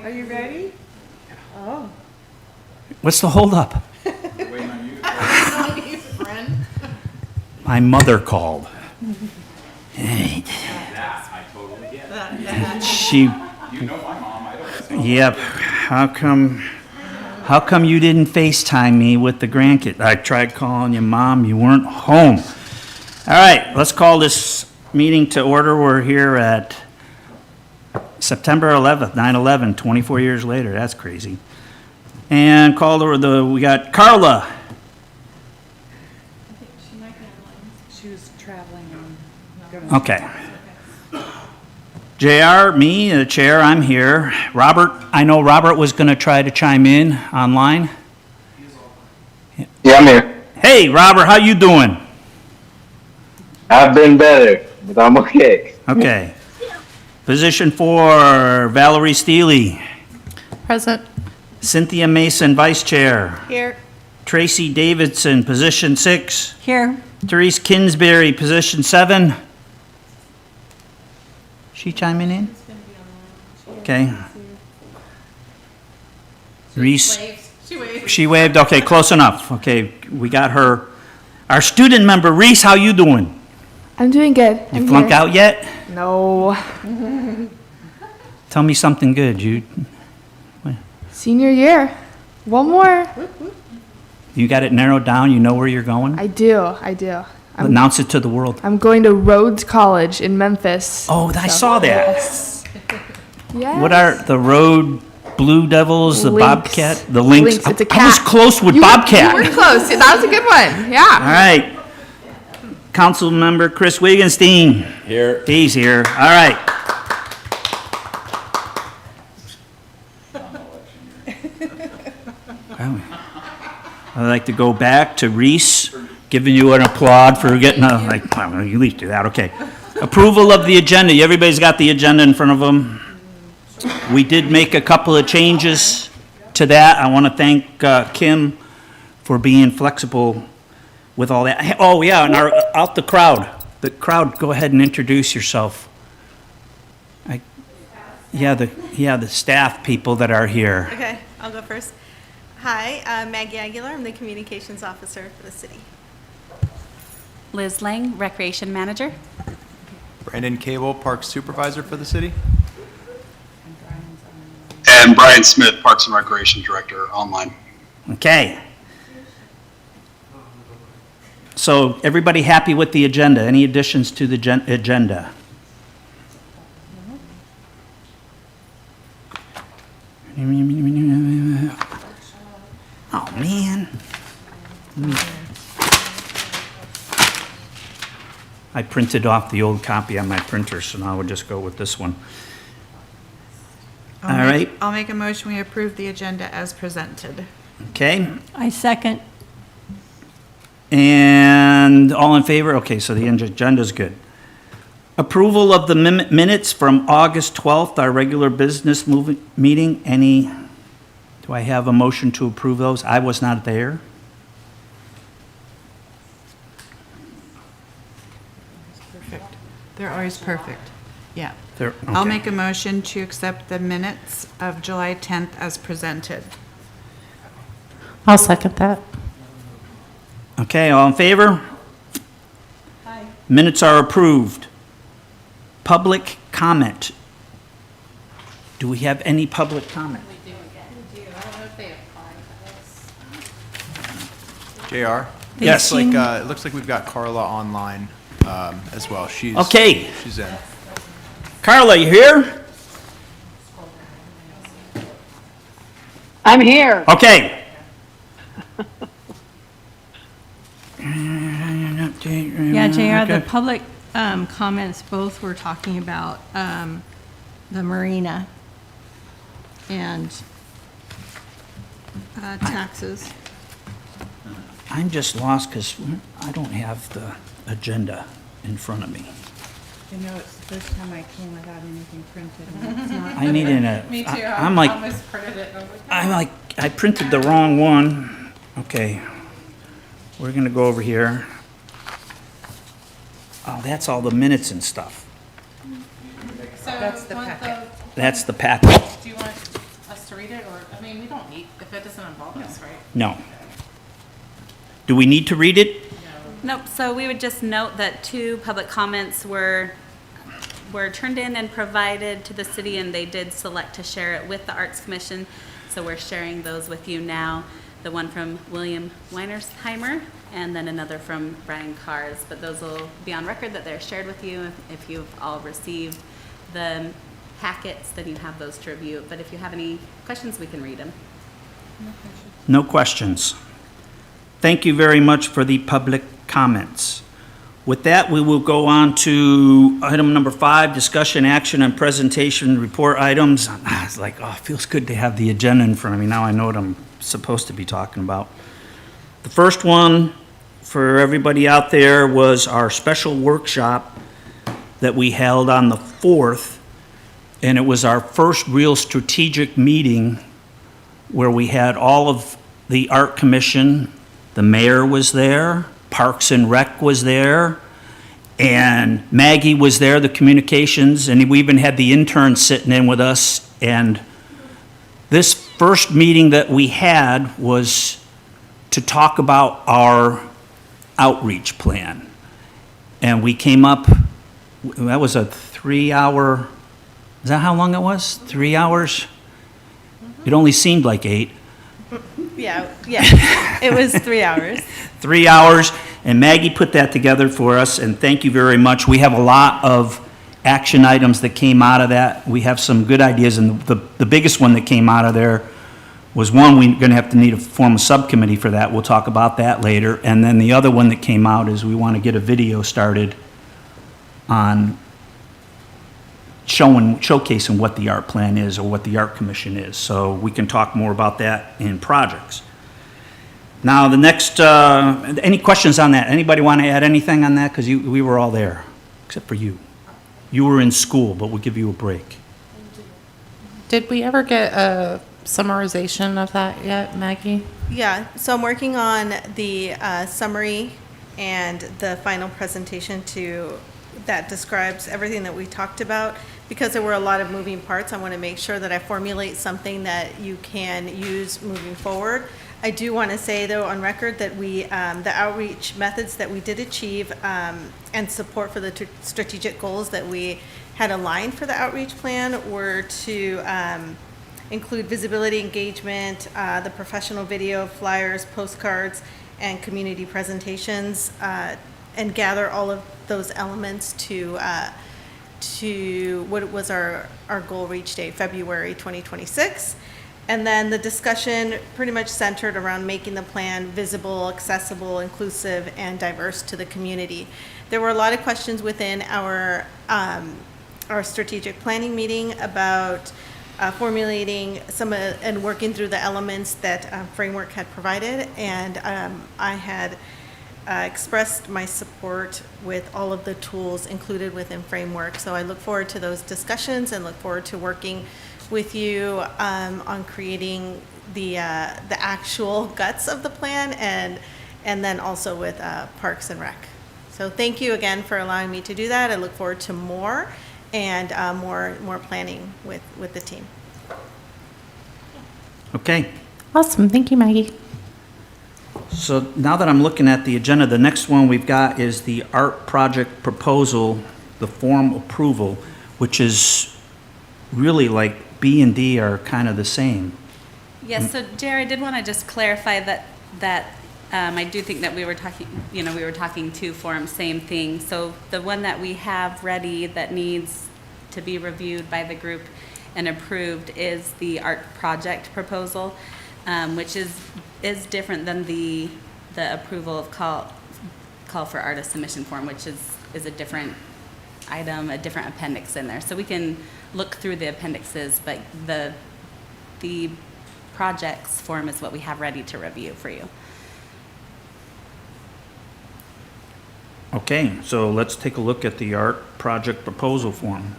Are you ready? Oh. What's the holdup? Waiting on you. My mother called. Hey, That I totally get. she, You know my mom. I don't. yep. How come you didn't FaceTime me with the grandkid? I tried calling you, Mom. You weren't home. All right, let's call this meeting to order. We're here at September 11th, 9/11, 24 years later. That's crazy. And call we got Carla. She was traveling and going. Okay. JR, me, the chair, I'm here. Robert, I know Robert was going to try to chime in online. Yeah, I'm here. Hey, Robert, how you doing? I've been better, but I'm okay. Okay. Position 4, Valerie Steely. Present. Cynthia Mason, vice chair. Here. Tracy Davidson, position 6. Here. Therese Kinsberry, position 7. She chiming in? Okay. Reese? She waved, okay, close enough. Okay, we got her. Our student member, Reese, how you doing? I'm doing good. You flunk out yet? No. Tell me something good, you. Senior year. One more. You got it narrowed down, you know where you're going? I do. Announce it to the world. I'm going to Rhodes College in Memphis. Oh, I saw that. Yes. What are the Road Blue Devils, the Lynx. Bobcat, the Lynx? Lynx, it's a I was cat. close with You Bobcat. were close. That was a good one. All Yeah. right. Council member Chris Wigenstein. Here. He's here. All right. I'd like to go back to Reese, giving you an applaud for getting well, you at least do that, okay. Approval of the agenda. Everybody's got the agenda in front of them. We did make a couple of changes to that. I want to thank Kim for being flexible with all that. Oh, yeah, and out the crowd. The crowd, go ahead and introduce yourself. The staff people that are here. Okay, I'll go first. Hi, Maggie Aguilar. I'm the communications officer for the city. Liz Lang, Recreation Manager. Brandon Cable, Parks Supervisor for the city. And Brian Smith, Parks and Recreation Director, online. Okay. So everybody happy with the agenda? Any additions to the agenda? Oh, man. I printed off the old copy on my printer, so now we'll just go with this one. All right. I'll make a motion, we approve the agenda as presented. Okay. I second. And all in favor? Okay, so the agenda's good. Approval of the minutes from August 12th, our regular business meeting. Do I have a motion to approve those? I was not there. Perfect. They're always perfect. Yeah. Okay. I'll make a motion to accept the minutes of July 10th as presented. I'll second that. Okay, all in favor? Aye. Minutes are approved. Public comment. Do we have any public comment? JR. Yes. It looks like we've got Carla online as well. Okay. She's in. Carla, you here? I'm here. Okay. Yeah, JR, the public comments both were talking about the marina and taxes. I'm just lost because I don't have the agenda in front of me. You know, it's the first time I came without anything printed. And it's not I need an. Me too. I'm like, almost printed it. And I printed the wrong one. Okay. We're gonna go over here. Oh, that's all the minutes and stuff. That's the packet. That's the packet. Do you want to read it, or, I mean, we don't need, if it doesn't involve us, right? No. Do we need to read it? Nope, so we would just note that 2 public comments were turned in and provided to the city, and they did select to share it with the Arts Commission, so we're sharing those with you now. The one from William Weinersheimer, and then another from Brian Cars, but those will be on record that they're shared with you. If you've all received the packets, then you have those to review, but if you have any questions, we can read them. No questions. Thank you very much for the public comments. With that, we will go on to item number 5, discussion, action, and presentation report items. It's like, oh, it feels good to have the agenda in front of me. Now I know what I'm supposed to be talking about. The first one for everybody out there was our special workshop that we held on the 4th, and it was our first real strategic meeting where we had all of the Art Commission, the mayor was there, Parks and Rec was there, and Maggie was there, the communications, and we even had the intern sitting in with us. And this first meeting that we had was to talk about our outreach plan. And we came up, that was a 3-hour, is that how long it was? 3 hours? It only seemed like 8. Yeah, it was 3 hours. 3 hours, and Maggie put that together for us, and thank you very much. We have a lot of action items that came out of that. We have some good ideas, and the biggest one that came out of there was, one, we're going to have to need to form a subcommittee for that. We'll talk about that later. And then the other one that came out is we want to get a video started on showcasing what the art plan is or what the art commission is. So we can talk more about that in projects. Now, the next, any questions on that? Anybody want to add anything on that? Because we were all there, except for you. You were in school, but we'll give you a break. Did we ever get a summarization of that yet, Maggie? Yeah, so I'm working on the summary and the final presentation that describes everything that we talked about. Because there were a lot of moving parts, I want to make sure that I formulate something that you can use moving forward. I do want to say, though, on record, that the outreach methods that we did achieve and support for the strategic goals that we had aligned for the outreach plan were to include visibility, engagement, the professional video, flyers, postcards, and community presentations, and gather all of those elements to what was our goal reach date, February 2026. And then the discussion pretty much centered around making the plan visible, accessible, inclusive, and diverse to the community. There were a lot of questions within our strategic planning meeting about formulating and working through the elements that Framework had provided, and I had expressed my support with all of the tools included within Framework. So I look forward to those discussions and look forward to working with you on creating the actual guts of the plan, and then also with Parks and Rec. So thank you again for allowing me to do that. I look forward to more and more planning with the team. Okay. Awesome, thank you, Maggie. So now that I'm looking at the agenda, the next one we've got is the art project proposal, the form approval, which is really like B and D are kind of the same. Yes, so Jerry, I did want to just clarify that I do think that we were talking two forms, same thing. So the one that we have ready that needs to be reviewed by the group and approved is the art project proposal, which is different than the approval of call for artist submission form, which is a different item, a different appendix in there. So we can look through the appendixes, but the projects form is what we have ready to review for you. Okay, so let's take a look at the art project proposal form.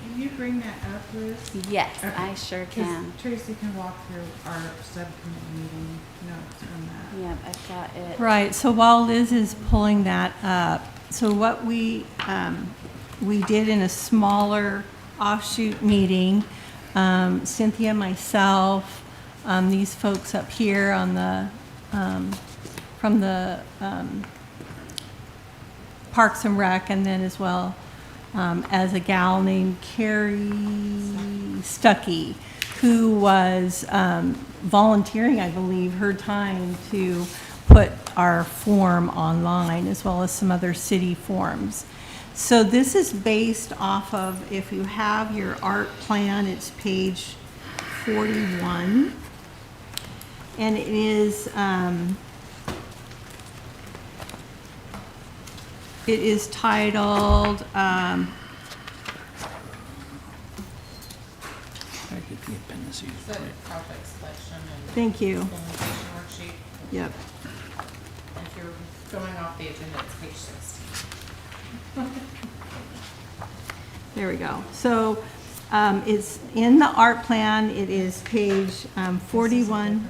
Can you bring that up, Liz? Yes, Okay. I sure can. Tracy can walk through our subcommittee meeting notes from that. Yep, I've got it. Right, so while Liz is pulling that up, so what we did in a smaller offshoot meeting Cynthia, myself, these folks up here on the, from the Parks and Rec, and then as well as a gal named Carrie Stuckey, who was volunteering, I believe, her time to put our form online, as well as some other city forms. So this is based off of, if you have your art plan, it's page 41. And it is titled, Project selection and thank you. implementation worksheet. Yep. And if you're going off the agenda, it's page 16. There we go. So it's in the art plan. It is page 41,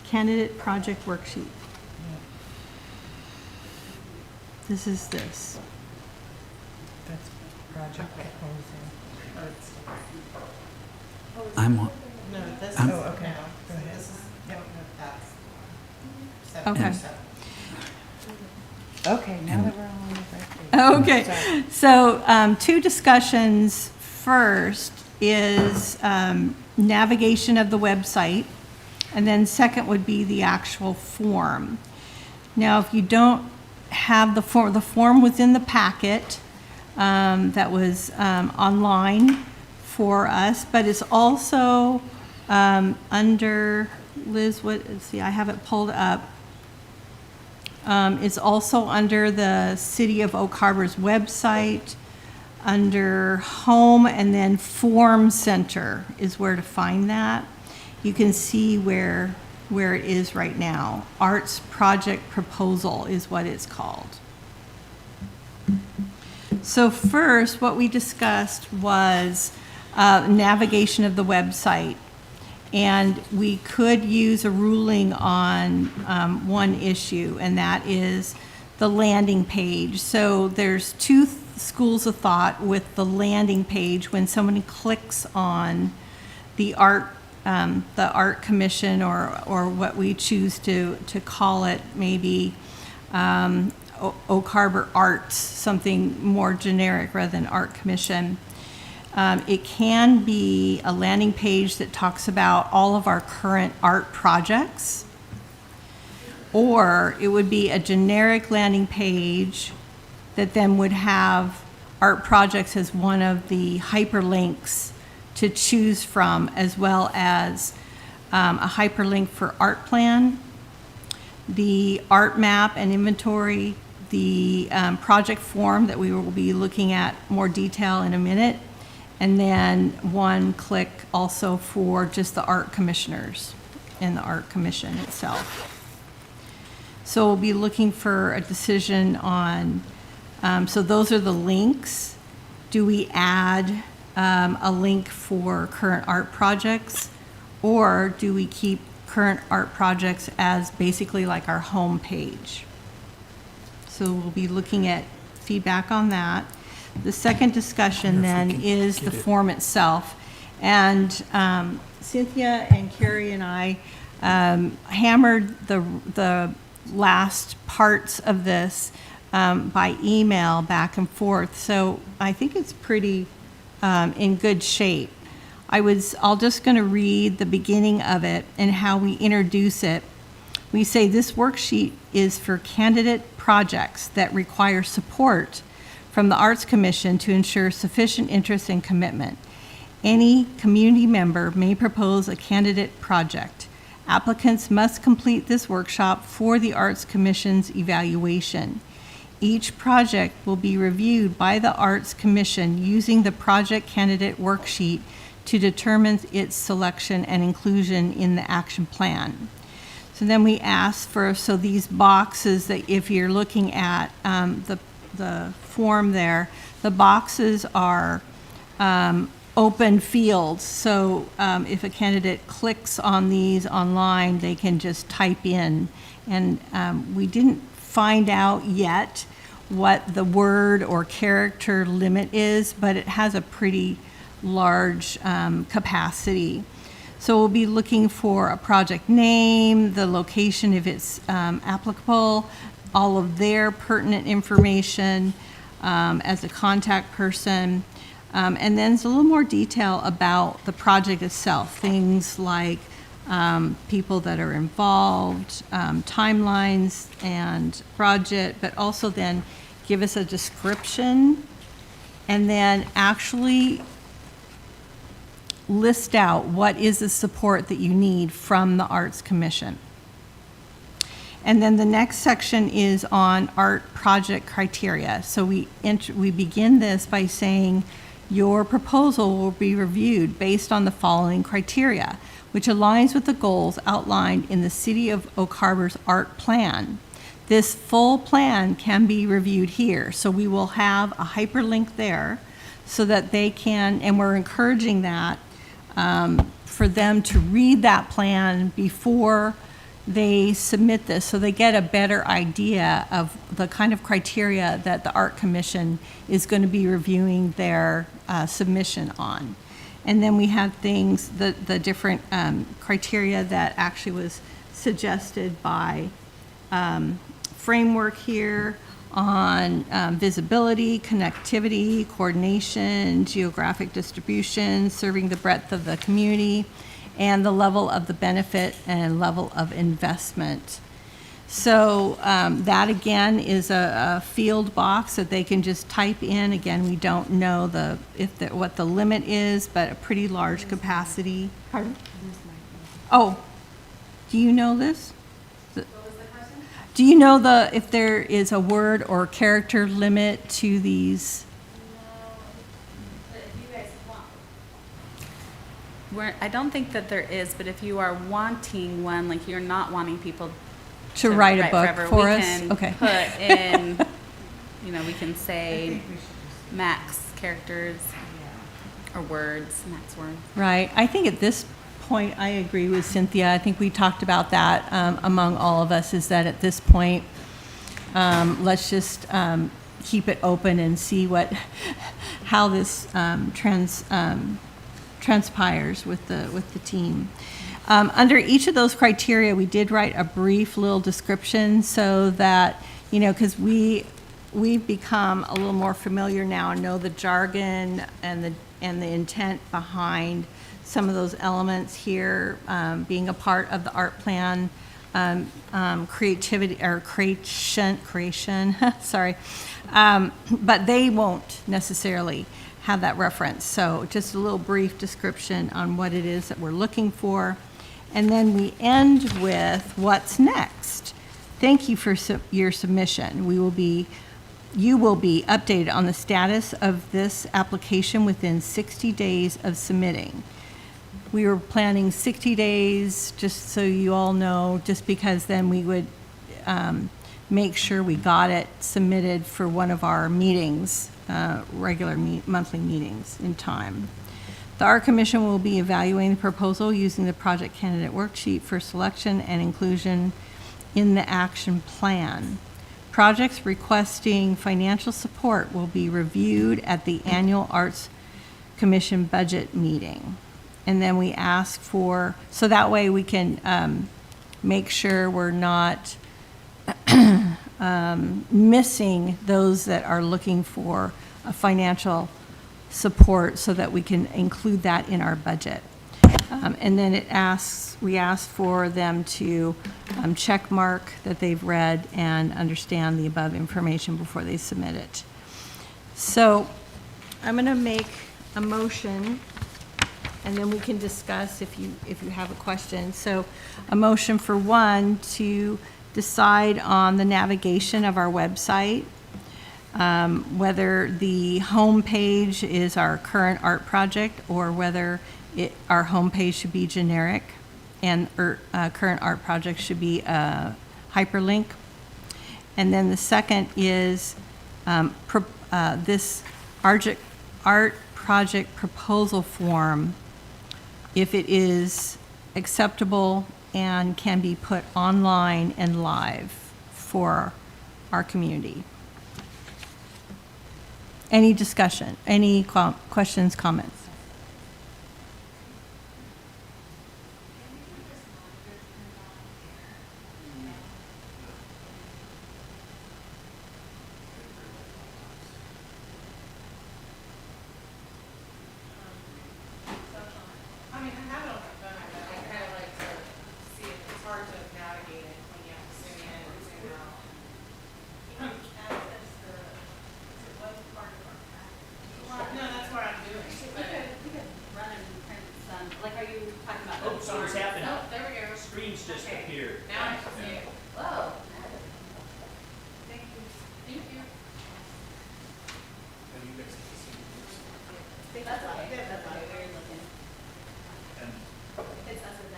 candidate project worksheet. This is this. That's project proposal. I'm, No, this, I'm- oh, okay. Go ahead. This is, yep, that's. Okay. Okay, now that we're on the right page. Okay, so two discussions. First is navigation of the website, and then second would be the actual form. Now, if you don't have the form was in the packet that was online for us, but it's also under, Liz, let's see, I have it pulled up. It's also under the City of Oak Harbor's website, under Home, and then Form Center is where to find that. You can see where it is right now. Arts Project Proposal is what it's called. So first, what we discussed was navigation of the website. And we could use a ruling on one issue, and that is the landing page. So there's two schools of thought with the landing page. When somebody clicks on the art commission, or what we choose to call it, maybe Oak Harbor Arts, something more generic rather than art commission. It can be a landing page that talks about all of our current art projects, or it would be a generic landing page that then would have art projects as one of the hyperlinks to choose from, as well as a hyperlink for art plan, the art map and inventory, the project form that we will be looking at more detail in a minute, and then one click also for just the art commissioners and the art commission itself. So we'll be looking for a decision on, so those are the links. Do we add a link for current art projects, or do we keep current art projects as basically like our home page? So we'll be looking at feedback on that. The second discussion then is the form itself. And Cynthia and Carrie and I hammered the last parts of this by email back and forth. So I think it's pretty in good shape. I'll just going to read the beginning of it and how we introduce it. We say this worksheet is for candidate projects that require support from the Arts Commission to ensure sufficient interest and commitment. Any community member may propose a candidate project. Applicants must complete this workshop for the Arts Commission's evaluation. Each project will be reviewed by the Arts Commission using the project candidate worksheet to determine its selection and inclusion in the action plan. So then we ask for, so these boxes that if you're looking at the form there, the boxes are open fields. So if a candidate clicks on these online, they can just type in. And we didn't find out yet what the word or character limit is, but it has a pretty large capacity. So we'll be looking for a project name, the location if it's applicable, all of their pertinent information as a contact person. And then there's a little more detail about the project itself, things like people that are involved, timelines and project, but also then give us a description and then actually list out what is the support that you need from the Arts Commission. And then the next section is on art project criteria. So we begin this by saying your proposal will be reviewed based on the following criteria, which aligns with the goals outlined in the City of Oak Harbor's art plan. This full plan can be reviewed here. So we will have a hyperlink there so that they can, and we're encouraging that, for them to read that plan before they submit this, so they get a better idea of the kind of criteria that the Art Commission is going to be reviewing their submission on. And then we have things, the different criteria that actually was suggested by Framework here on visibility, connectivity, coordination, geographic distribution, serving the breadth of the community, and the level of the benefit and level of investment. So that again is a field box that they can just type in. Again, we don't know what the limit is, but a pretty large capacity. Pardon? Oh, do you know this? Do you know if there is a word or character limit to these? I don't think that there is, but if you are wanting one, like you're not wanting people To write a book forever, for we us? can Okay. put in, we can say max characters or words, max words. Right. I think at this point, I agree with Cynthia. I think we talked about that among all of us, is that at this point, let's just keep it open and see how this transpires with the team. Under each of those criteria, we did write a brief little description so that, because we've become a little more familiar now and know the jargon and the intent behind some of those elements here, being a part of the art plan, creativity or creation, sorry. But they won't necessarily have that reference. So just a little brief description on what it is that we're looking for. And then we end with what's next. Thank you for your submission. You will be updated on the status of this application within 60 days of submitting. We were planning 60 days, just so you all know, just because then we would make sure we got it submitted for one of our meetings, regular monthly meetings in time. The Art Commission will be evaluating the proposal using the project candidate worksheet for selection and inclusion in the action plan. Projects requesting financial support will be reviewed at the annual Arts Commission budget meeting. And then we ask for, so that way we can make sure we're not missing those that are looking for a financial support, so that we can include that in our budget. And then we ask for them to check mark that they've read and understand the above information before they submit it. So I'm going to make a motion, and then we can discuss if you have a question. So a motion for one, to decide on the navigation of our website, whether the home page is our current art project or whether our home page should be generic and current art project should be a hyperlink. And then the second is this art project proposal form, if it is acceptable and can be put online and live for our community. Any discussion, any questions, comments? Like, are you talking about? Oh, something's happened. Oh, there we go. Screens just appeared. Now I can see it. Whoa. Thank you. Thank you. That's okay, that's okay, we're looking. It's us with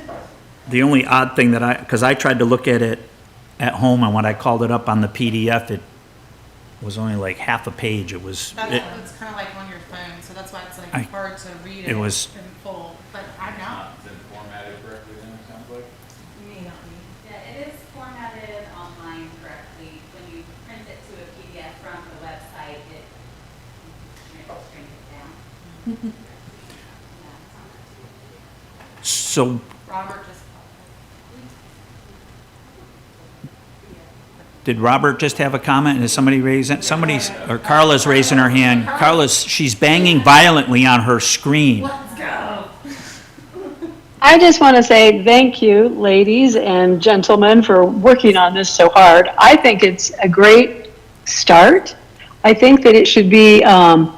that. The only odd thing that because I tried to look at it at home, and when I called it up on the PDF, it was only like half a page. It was, It's kind of like on your phone, so that's why it's like I- hard to read it it was- in full, but I'm not. It's been formatted correctly then, it sounds like. Yeah, it is formatted online correctly. When you print it to a PDF from the website, it shrinks it down. Yeah, it's on that too. so Robert just. did Robert just have a comment? Is somebody raising, somebody's, or Carla's raising her hand. She's banging violently on her screen. Let's go. I just want to say thank you, ladies and gentlemen, for working on this so hard. I think it's a great start. I think that it should be a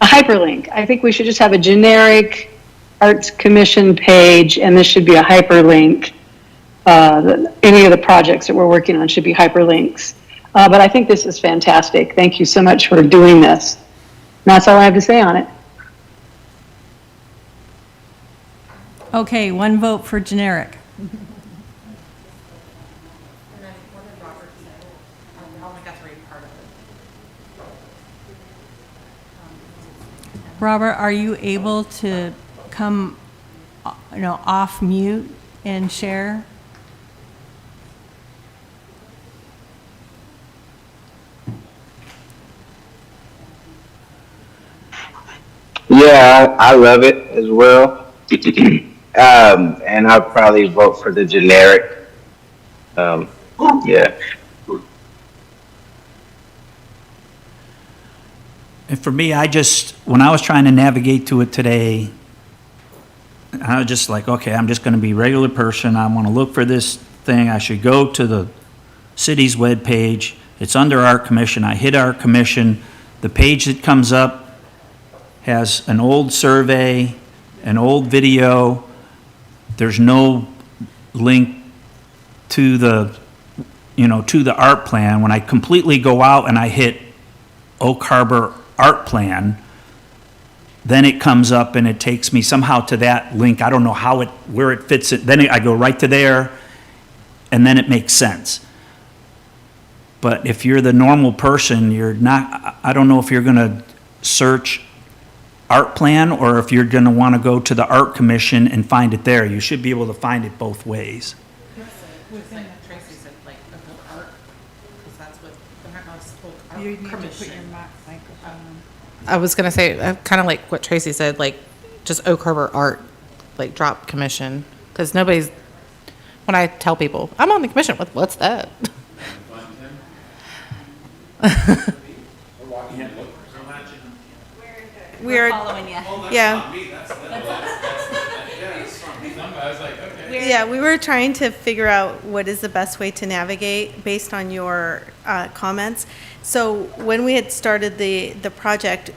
hyperlink. I think we should just have a generic Arts Commission page, and this should be a hyperlink. Any of the projects that we're working on should be hyperlinks. But I think this is fantastic. Thank you so much for doing this. And that's all I have to say on it. Okay, one vote for generic. And then what did Robert say? I only got to read part of it. Robert, are you able to come, off mute and share? Yeah, I love it as well. And I'll probably vote for the generic. Yeah. And for me, when I was trying to navigate to it today, I was just like, okay, I'm just going to be a regular person. I want to look for this thing. I should go to the city's webpage. It's under Art Commission. I hit Art Commission. The page that comes up has an old survey, an old video. There's no link to the art plan. When I completely go out and I hit Oak Harbor Art Plan, then it comes up and it takes me somehow to that link. I don't know where it fits it. Then I go right to there, and then it makes sense. But if you're the normal person, I don't know if you're going to search art plan or if you're going to want to go to the Art Commission and find it there. You should be able to find it both ways. Within Tracy said, like, the book art, because that's what, you need to put your microphone. I was gonna say, kind of like what Tracy said, like, just Oak Harbor Art, like, drop commission, because when I tell people, I'm on the commission, what's that? We're, Following you. yeah. Yeah, we were trying to figure out what is the best way to navigate based on your comments. So when we had started the project,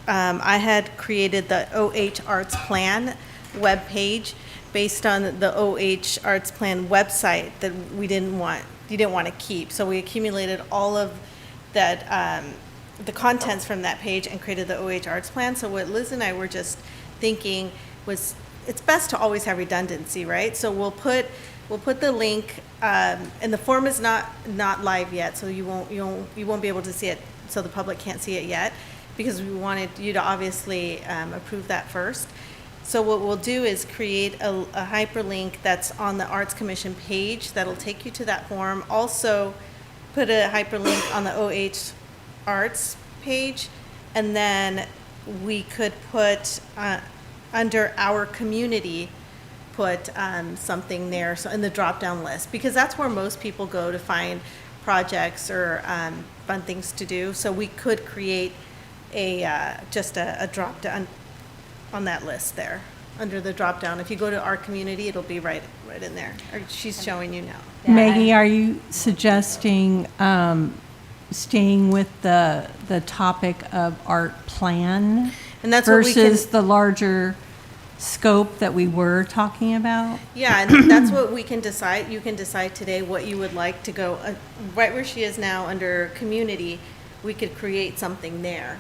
I had created the OH Arts Plan webpage based on the OH Arts Plan website that you didn't want to keep. So we accumulated all of that, the contents from that page and created the OH Arts Plan. So what Liz and I were just thinking was, it's best to always have redundancy, right? So we'll put the link, and the form is not live yet, so you won't be able to see it, so the public can't see it yet, because we wanted you to obviously approve that first. So what we'll do is create a hyperlink that's on the Arts Commission page that'll take you to that form. Also, put a hyperlink on the OH Arts page, and then we could put under our community, put something there, so in the drop-down list, because that's where most people go to find projects or fun things to do. So we could create just a drop-down on that list there, under the drop-down. If you go to our community, it'll be right in there. Or she's showing you now. Maggie, are you suggesting staying with the topic of art plan And that's what we can. versus the larger scope that we were talking about? Yeah, and that's what we can decide. You can decide today what you would like to go, right where she is now under community, we could create something there.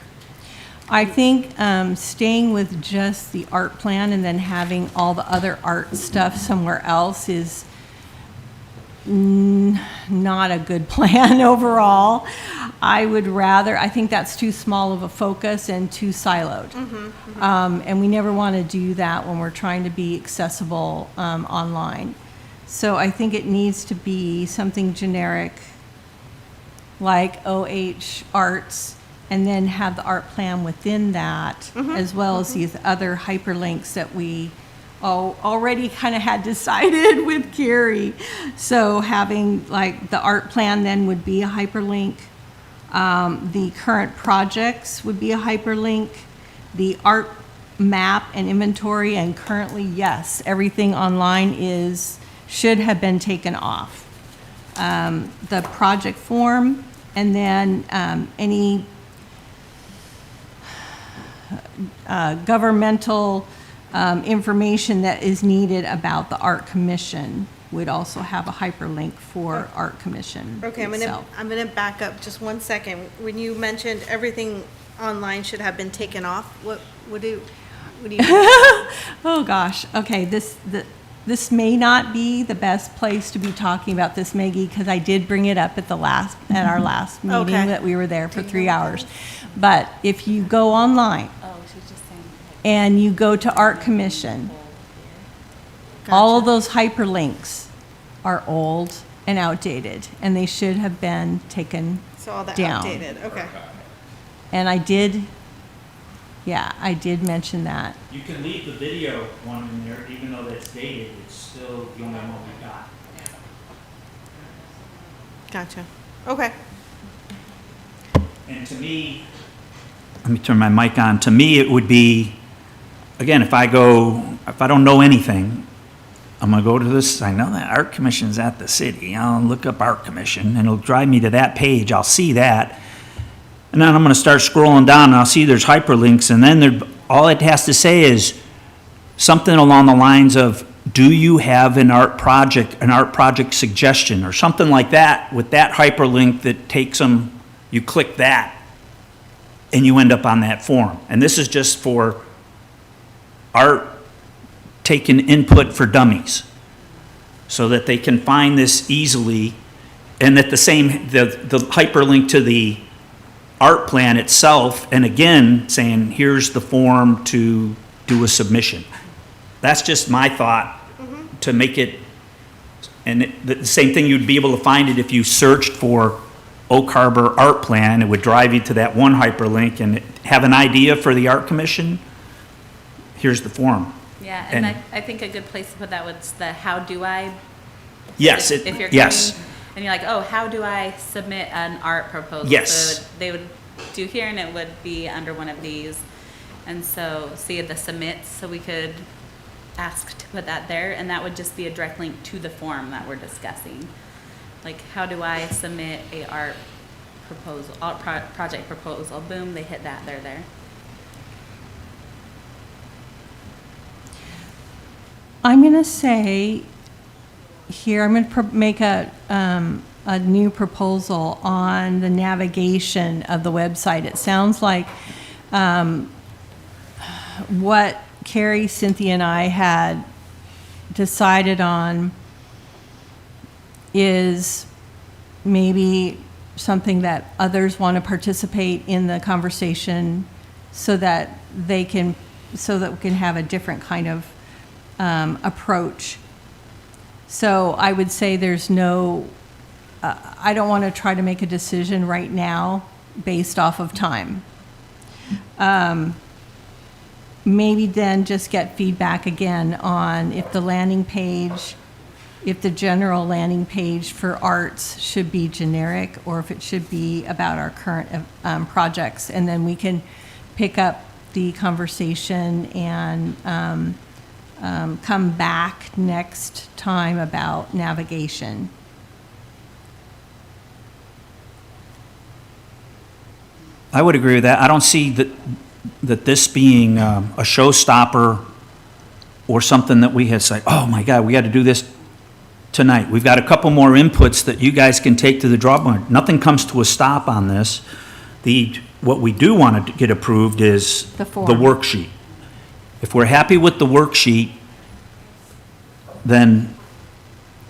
I think staying with just the art plan and then having all the other art stuff somewhere else is not a good plan overall. I think that's too small of a focus and too siloed. And we never want to do that when we're trying to be accessible online. So I think it needs to be something generic like OH Arts, and then have the art plan within that, as well as these other hyperlinks that we already kind of had decided with Carrie. So having like the art plan then would be a hyperlink. The current projects would be a hyperlink. The art map and inventory, and currently, yes, everything online should have been taken off. The project form, and then any governmental information that is needed about the Art Commission would also have a hyperlink for Art Commission Okay, itself. I'm gonna back up just one second. When you mentioned everything online should have been taken off, what do you mean? Oh, gosh, okay, this may not be the best place to be talking about this, Maggie, because I did bring it up at our last meeting Okay. that we were there for 3 hours. But if you go online and you go to Art Commission, all of those hyperlinks are old and outdated, and they should have been taken So all that down. outdated, okay. And I did mention that. You can leave the video one in there, even though that's dated, it's still the only one we got. Gotcha. Okay. And to me, let me turn my mic on. To me, it would be, again, if I don't know anything, I'm gonna go to this, I know that Art Commission's at the city. I'll look up Art Commission, and it'll drive me to that page. I'll see that. And then I'm gonna start scrolling down, and I'll see there's hyperlinks, and then all it has to say is something along the lines of, do you have an art project suggestion, or something like that, with that hyperlink that takes them, you click that, and you end up on that form. And this is just for art taking input for dummies, so that they can find this easily, and that the hyperlink to the art plan itself, and again, saying, here's the form to do a submission. That's just my thought, to make it, and the same thing, you'd be able to find it if you searched for Oak Harbor Art Plan. It would drive you to that one hyperlink, and have an idea for the Art Commission, here's the form. Yeah, and And- I think a good place to put that was the how do I. Yes, If you're yes. coming and you're like, oh, how do I submit an art proposal? Yes. So they would do here, and it would be under one of these. And so see the submits, so we could ask to put that there, and that would just be a direct link to the form that we're discussing. Like, how do I submit a art proposal, project proposal? Boom, they hit that, they're there. I'm going to say here, I'm going to make a new proposal on the navigation of the website. It sounds like what Carrie, Cynthia, and I had decided on is maybe something that others want to participate in the conversation, so that we can have a different kind of approach. So I would say there's no, I don't want to try to make a decision right now based off of time. Maybe then just get feedback again on if the landing page, if the general landing page for arts should be generic, or if it should be about our current projects. And then we can pick up the conversation and come back next time about navigation. I would agree with that. I don't see that this being a showstopper or something that we had said, oh my God, we got to do this tonight. We've got a couple more inputs that you guys can take to the drawing board. Nothing comes to a stop on this. What we do want to get approved is The form. the worksheet. If we're happy with the worksheet, then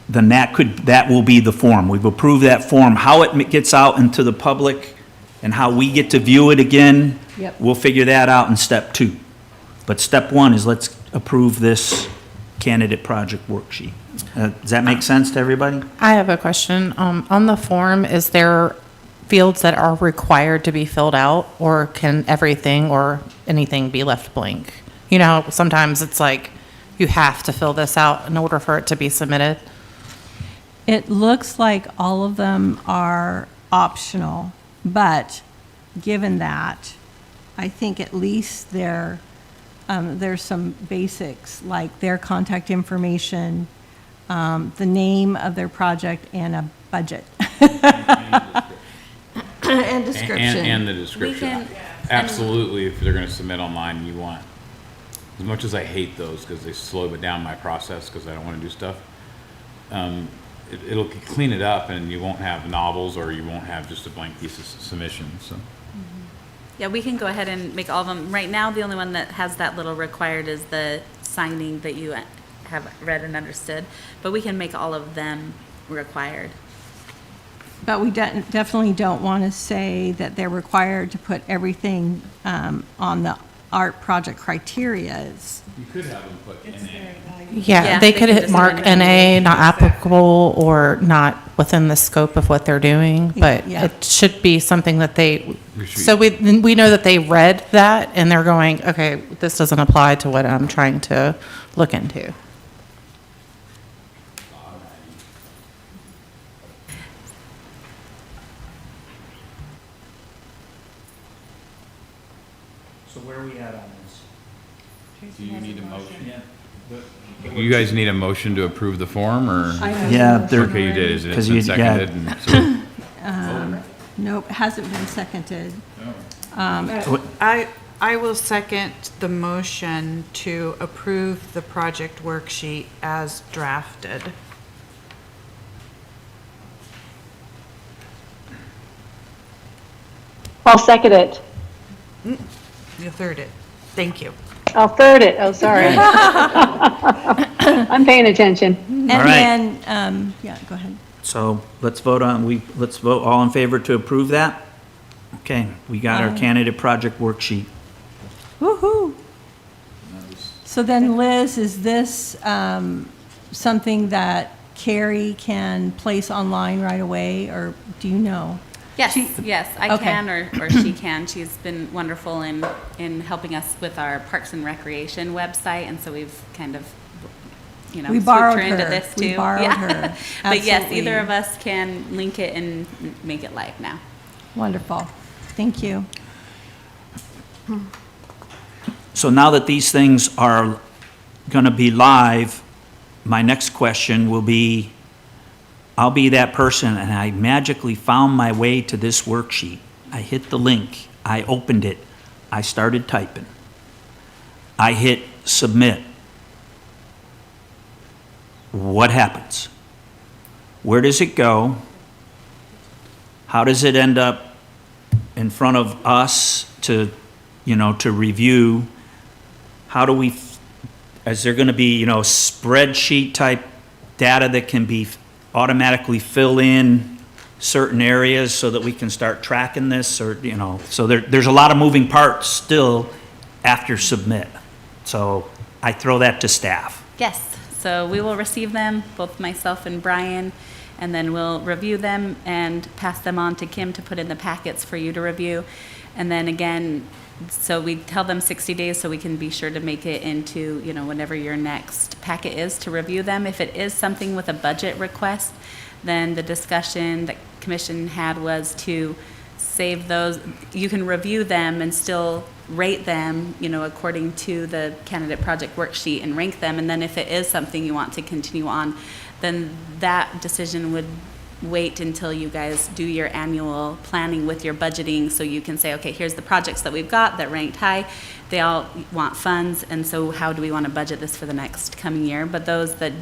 that will be the form. We've approved that form. How it gets out into the public and how we get to view it again, Yep. we'll figure that out in step 2. But step 1 is let's approve this candidate project worksheet. Does that make sense to everybody? I have a question. On the form, is there fields that are required to be filled out, or can everything or anything be left blank? You know, how sometimes it's like, you have to fill this out in order for it to be submitted. It looks like all of them are optional, but given that, I think at least there's some basics, like their contact information, the name of their project, and a budget. And description. And the We description. can, Absolutely, if they're gonna submit online, you want, as much as I hate those, because they slow it down my process, because I don't wanna do stuff, it'll clean it up, and you won't have novels, or you won't have just a blank piece of submission, so. yeah, we can go ahead and make all of them. Right now, the only one that has that little required is the signing that you have read and understood, but we can make all of them required. But we definitely don't want to say that they're required to put everything on the art project criterias. You could have them put NA. Yeah, Yeah, they they could can hit just mark amend NA, not applicable, or not within the scope of what they're doing, but Yeah. it should be something that they, We should- so we know that they read that, and they're going, okay, this doesn't apply to what I'm trying to look into. So where are we at on this? Do you need a motion? You guys need a motion to approve the form, or? Yeah, there, Okay, you did, is it Because been you- yeah. seconded? And so- Nope, hasn't been seconded. I will second the motion to approve the project worksheet as drafted. I'll second it. You third it. Thank you. I'll third it. Oh, sorry. I'm paying attention. And All right. then, yeah, go ahead. So let's vote all in favor to approve that? Okay, we got our candidate project worksheet. Woo-hoo. So then, Liz, is this something that Carrie can place online right away, or do you know? Yes, yes, I Okay. can, or she can. She's been wonderful in helping us with our Parks and Recreation website, and so we've kind of, We swooped borrowed her into her. this too. We borrowed Yeah. her. But yes, Absolutely. either of us can link it and make it live now. Wonderful. Thank you. So now that these things are going to be live, my next question will be, I'll be that person, and I magically found my way to this worksheet. I hit the link. I opened it. I started typing. I hit submit. What happens? Where does it go? How does it end up in front of us to review? How do we, is there going to be, spreadsheet type data that can be automatically fill in certain areas so that we can start tracking this, or, so there's a lot of moving parts still after submit. So I throw that to staff. Yes, so we will receive them, both myself and Brian, and then we'll review them and pass them on to Kim to put in the packets for you to review. And then again, so we tell them 60 days so we can be sure to make it into, whenever your next packet is to review them. If it is something with a budget request, then the discussion that commission had was to save those. You can review them and still rate them, according to the candidate project worksheet, and rank them. And then if it is something you want to continue on, then that decision would wait until you guys do your annual planning with your budgeting, so you can say, okay, here's the projects that we've got that ranked high. They all want funds, and so how do we want to budget this for the next coming year? But those that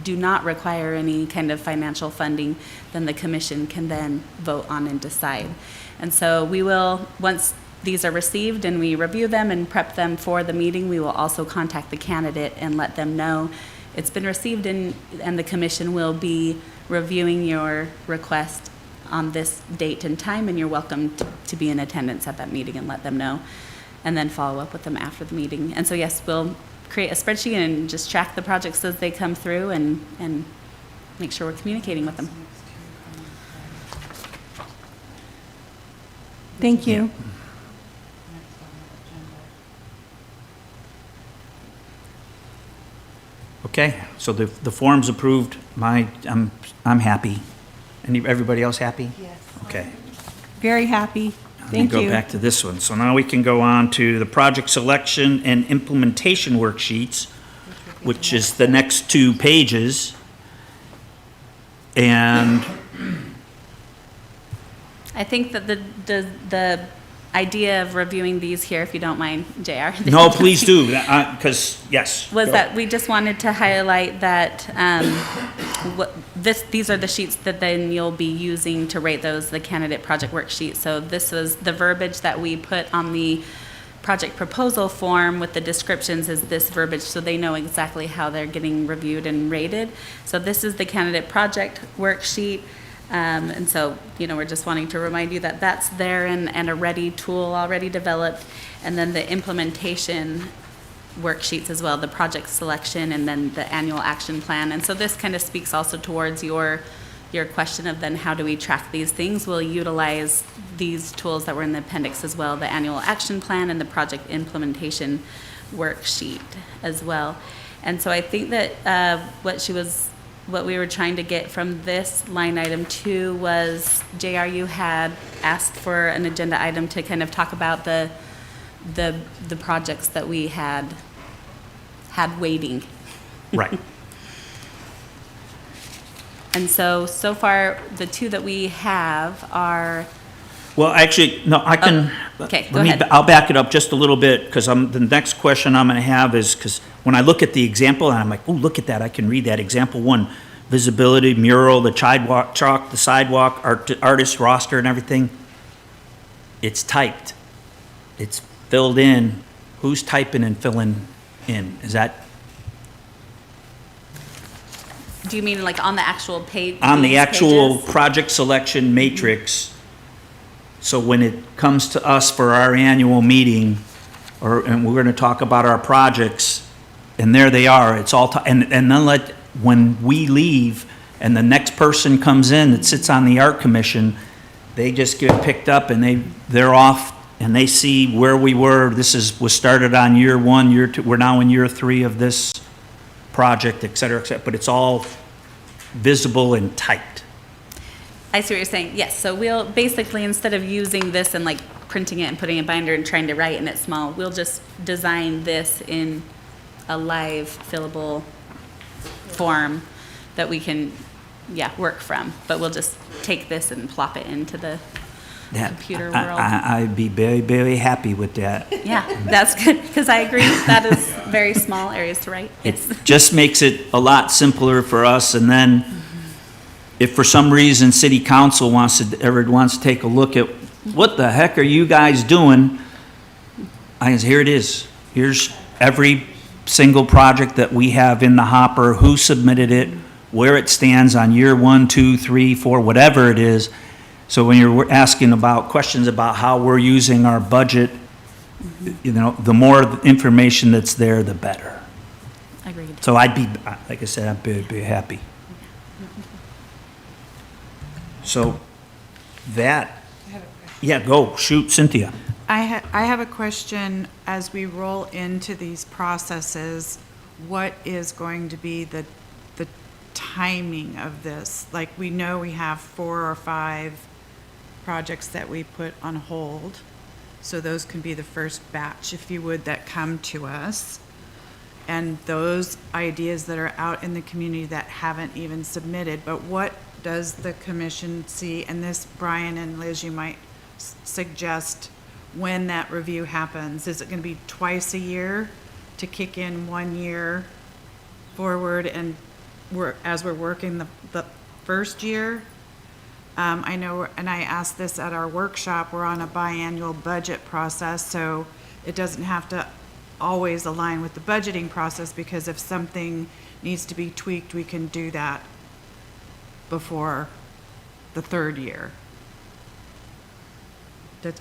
do not require any kind of financial funding, then the commission can then vote on and decide. And so we will, once these are received and we review them and prep them for the meeting, we will also contact the candidate and let them know it's been received, and the commission will be reviewing your request on this date and time, and you're welcome to be in attendance at that meeting and let them know, and then follow up with them after the meeting. And so yes, we'll create a spreadsheet and just track the projects as they come through and make sure we're communicating with them. Thank you. Okay, so the form's approved. I'm happy. Everybody else happy? Yes. Okay. Very happy. Let me Thank go you. back to this one. So now we can go on to the project selection and implementation worksheets, which is the next 2 pages. And I think that the idea of reviewing these here, if you don't mind, JR. no, please do, because, yes. Was go. that we just wanted to highlight that these are the sheets that then you'll be using to rate those, the candidate project worksheet. So this was the verbiage that we put on the project proposal form with the descriptions is this verbiage, so they know exactly how they're getting reviewed and rated. So this is the candidate project worksheet. And so, we're just wanting to remind you that that's there and a ready tool already developed. And then the implementation worksheets as well, the project selection and then the annual action plan. And so this kind of speaks also towards your question of then how do we track these things? We'll utilize these tools that were in the appendix as well, the annual action plan and the project implementation worksheet as well. And so I think that what we were trying to get from this line item too was, JR, you had asked for an agenda item to kind of talk about the projects that we had waiting. Right. And so far, the 2 that we have are, Well, actually, no, I can. okay, go ahead. I'll back it up just a little bit, because the next question I'm going to have is, because when I look at the example, and I'm like, oh, look at that, I can read that. Example 1, visibility, mural, the chalk, the sidewalk, artist roster and everything. It's typed. It's filled in. Who's typing and filling in? Is that Do you mean like on the actual page? on the these actual pages? project selection matrix? So when it comes to us for our annual meeting, and we're going to talk about our projects, and there they are, it's all, and then when we leave and the next person comes in that sits on the art commission, they just get picked up and they're off and they see where we were. Was started on year 1, year 2, we're now in year 3 of this project, et cetera, but it's all visible and typed. I see what you're saying. Yes, so we'll basically, instead of using this and like printing it and putting it in a binder and trying to write in it small, we'll just design this in a live fillable form that we can, work from. But we'll just take this and plop it into the computer world. I'd be very, very happy with that. Yeah, that's good, because I agree, that is very small areas to write. It Yes. just makes it a lot simpler for us, and then if for some reason city council wants to take a look at what the heck are you guys doing, here it is. Here's every single project that we have in the hopper, who submitted it, where it stands on year 1, 2, 3, 4, whatever it is. So when you're asking about questions about how we're using our budget, the more information that's there, the better. Agreed. So I'd be, like I said, I'd be happy. So that, go, shoot, Cynthia. I have a question. As we roll into these processes, what is going to be the timing of this? Like, we know we have 4 or 5 projects that we put on hold. So those can be the first batch, if you would, that come to us. And those ideas that are out in the community that haven't even submitted. But what does the commission see, and this, Brian and Liz, you might suggest when that review happens? Is it gonna be twice a year to kick in 1 year forward and as we're working the first year? I know, and I asked this at our workshop, we're on a biannual budget process, so it doesn't have to always align with the budgeting process, because if something needs to be tweaked, we can do that before the third year. Do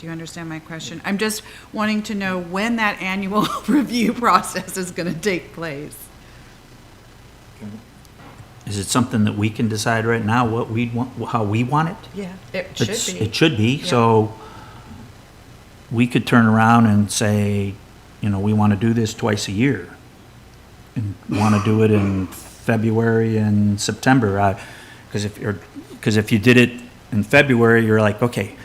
you understand my question? I'm just wanting to know when that annual review process is gonna take place. Is it something that we can decide right now what we want, how we want it? Yeah, it It should be, so we could turn around and say, you know, we want to do this twice a year. And want to do it in February and September. Because if you did it in February, you're like, okay,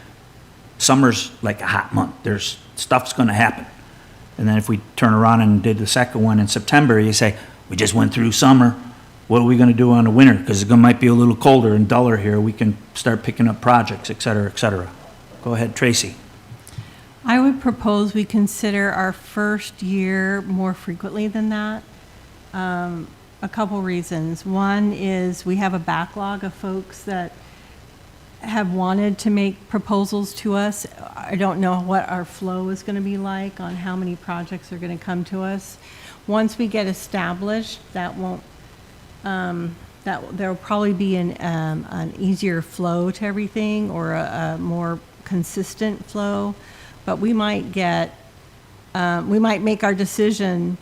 summer's like a hot month. There's, stuff's going to happen. And then if we turn around and did the second one in September, you say, we just went through summer. What are we going to do on the winter? Because it might be a little colder and duller here. We can start picking up projects, et cetera, et cetera. Go ahead, Tracy. I would propose we consider our first year more frequently than that. A couple reasons. One is we have a backlog of folks that have wanted to make proposals to us. I don't know what our flow is going to be like on how many projects are going to come to us. Once we get established, that won't, there'll probably be an easier flow to everything, or a more consistent flow. But we might make our decision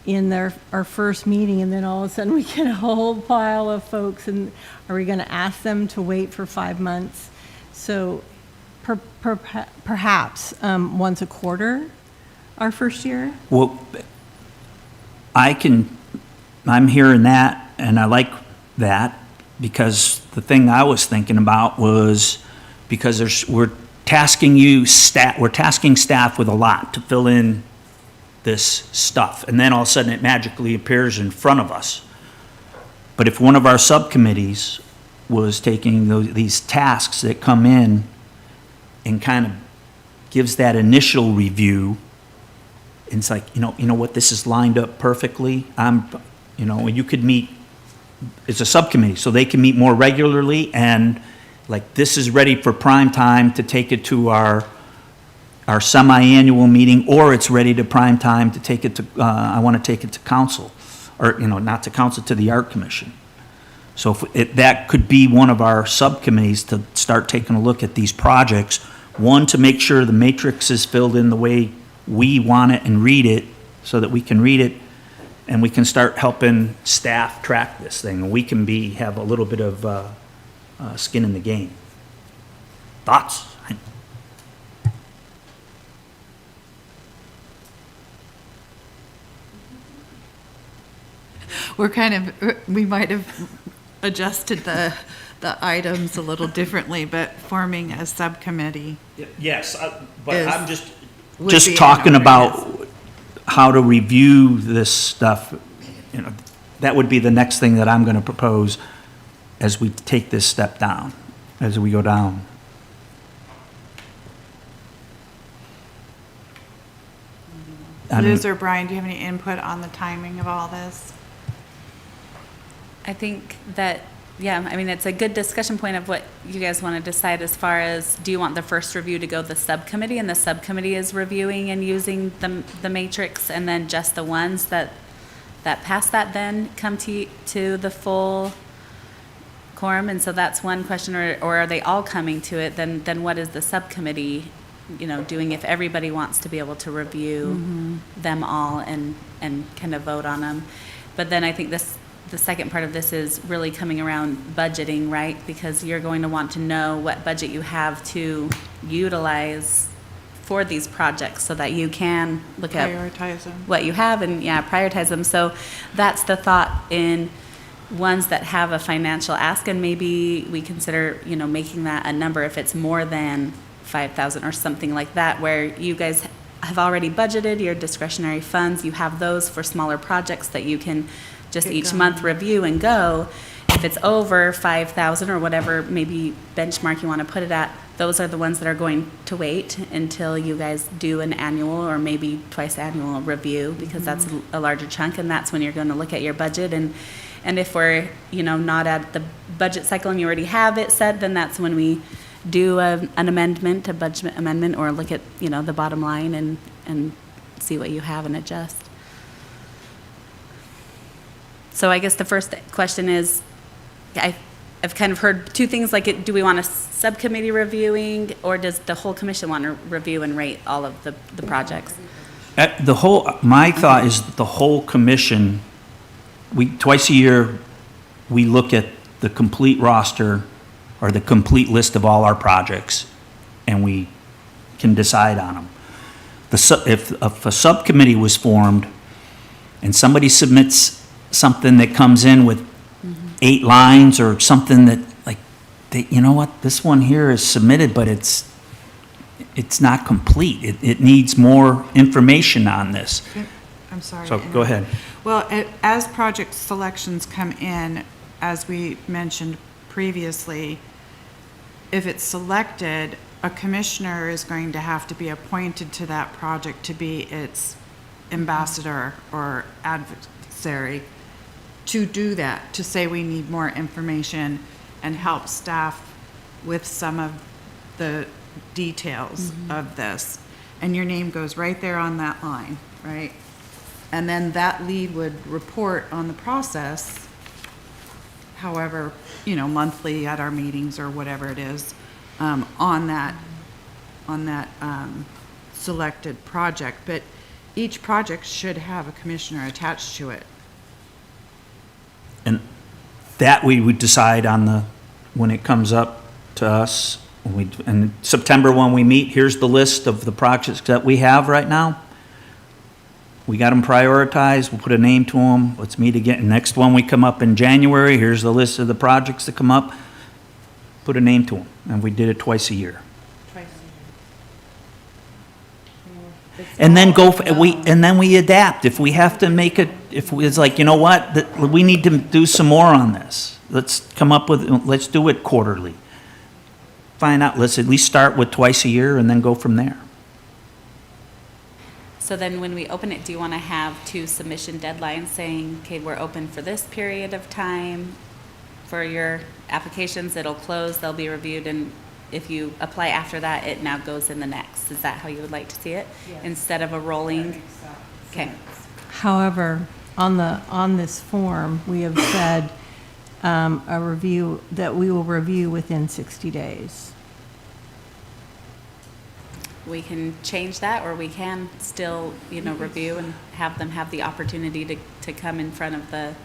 in our first meeting, and then all of a sudden we get a whole pile of folks, and are we going to ask them to wait for 5 months? So perhaps once a quarter, our first year? Well, I'm hearing that, and I like that, because the thing I was thinking about was, because we're tasking staff with a lot to fill in this stuff, and then all of a sudden it magically appears in front of us. But if one of our subcommittees was taking these tasks that come in and kind of gives that initial review, and it's like, you know what, this is lined up perfectly. You could meet, it's a subcommittee, so they can meet more regularly, and like, this is ready for prime time to take it to our semi-annual meeting, or it's ready to prime time to take it to, I want to take it to council, or, not to council, to the art commission. So that could be one of our subcommittees to start taking a look at these projects. One, to make sure the matrix is filled in the way we want it and read it, so that we can read it, and we can start helping staff track this thing. And we can have a little bit of skin in the game. Thoughts? We might have adjusted the items a little differently, but forming a subcommittee. Yes, but I'm would just be talking in order, yes. about how to review this stuff. That would be the next thing that I'm going to propose as we take this step down, as we go down. Liz or Brian, do you have any input on the timing of all this? I think that, it's a good discussion point of what you guys want to decide as far as, do you want the first review to go to the subcommittee, and the subcommittee is reviewing and using the matrix, and then just the ones that pass that then come to the full quorum? And so that's one question, or are they all coming to it? Then what is the subcommittee, doing if everybody wants to be able to review them all and kind of vote on them? But then I think the second part of this is really coming around budgeting, right? Because you're going to want to know what budget you have to utilize for these projects, so that you can look at Prioritize them. what you have and prioritize them. So that's the thought in ones that have a financial ask, and maybe we consider, making that a number if it's more than 5,000 or something like that, where you guys have already budgeted your discretionary funds. You have those for smaller projects that you can just each month review and go. if it's over 5,000 or whatever maybe benchmark you want to put it at, those are the ones that are going to wait until you guys do an annual or maybe twice annual review, because that's a larger chunk, and that's when you're going to look at your budget. And if we're, not at the budget cycle and you already have it set, then that's when we do an amendment, a budget amendment, or look at, the bottom line and see what you have and adjust. So I guess the first question is, I've kind of heard two things, like, do we want a subcommittee reviewing, or does the whole commission want to review and rate all of the projects? My thought is the whole commission, twice a year, we look at the complete roster or the complete list of all our projects, and we can decide on them. If a subcommittee was formed and somebody submits something that comes in with 8 lines or something that, like, you know what, this one here is submitted, but it's not complete. It needs more information on this. I'm sorry. So go ahead. Well, as project selections come in, as we mentioned previously, if it's selected, a commissioner is going to have to be appointed to that project to be its ambassador or adversary, to do that, to say we need more information and help staff with some of the details of this. And your name goes right there on that line, right? And then that lead would report on the process, however, monthly at our meetings or whatever it is, on that selected project. But each project should have a commissioner attached to it. And that we would decide on when it comes up to us. And September, when we meet, here's the list of the projects that we have right now. We got them prioritized, we'll put a name to them, let's meet again. Next one, we come up in January, here's the list of the projects that come up, put a name to them. And we did it twice a year. And then we adapt. If we have to make it, it's like, you know what, we need to do some more on this. Let's do it quarterly. Find out, let's at least start with twice a year and then go from there. So then when we open it, do you want to have 2 submission deadlines saying, okay, we're open for this period of time for your applications, it'll close, they'll be reviewed, and if you apply after that, it now goes in the next. Is that how you would like to see it? Yes. Instead of a rolling? Okay. However, on this form, we have said a review, that we will review within 60 days. We can change that, or we can still, review and have them have the opportunity to come in front of the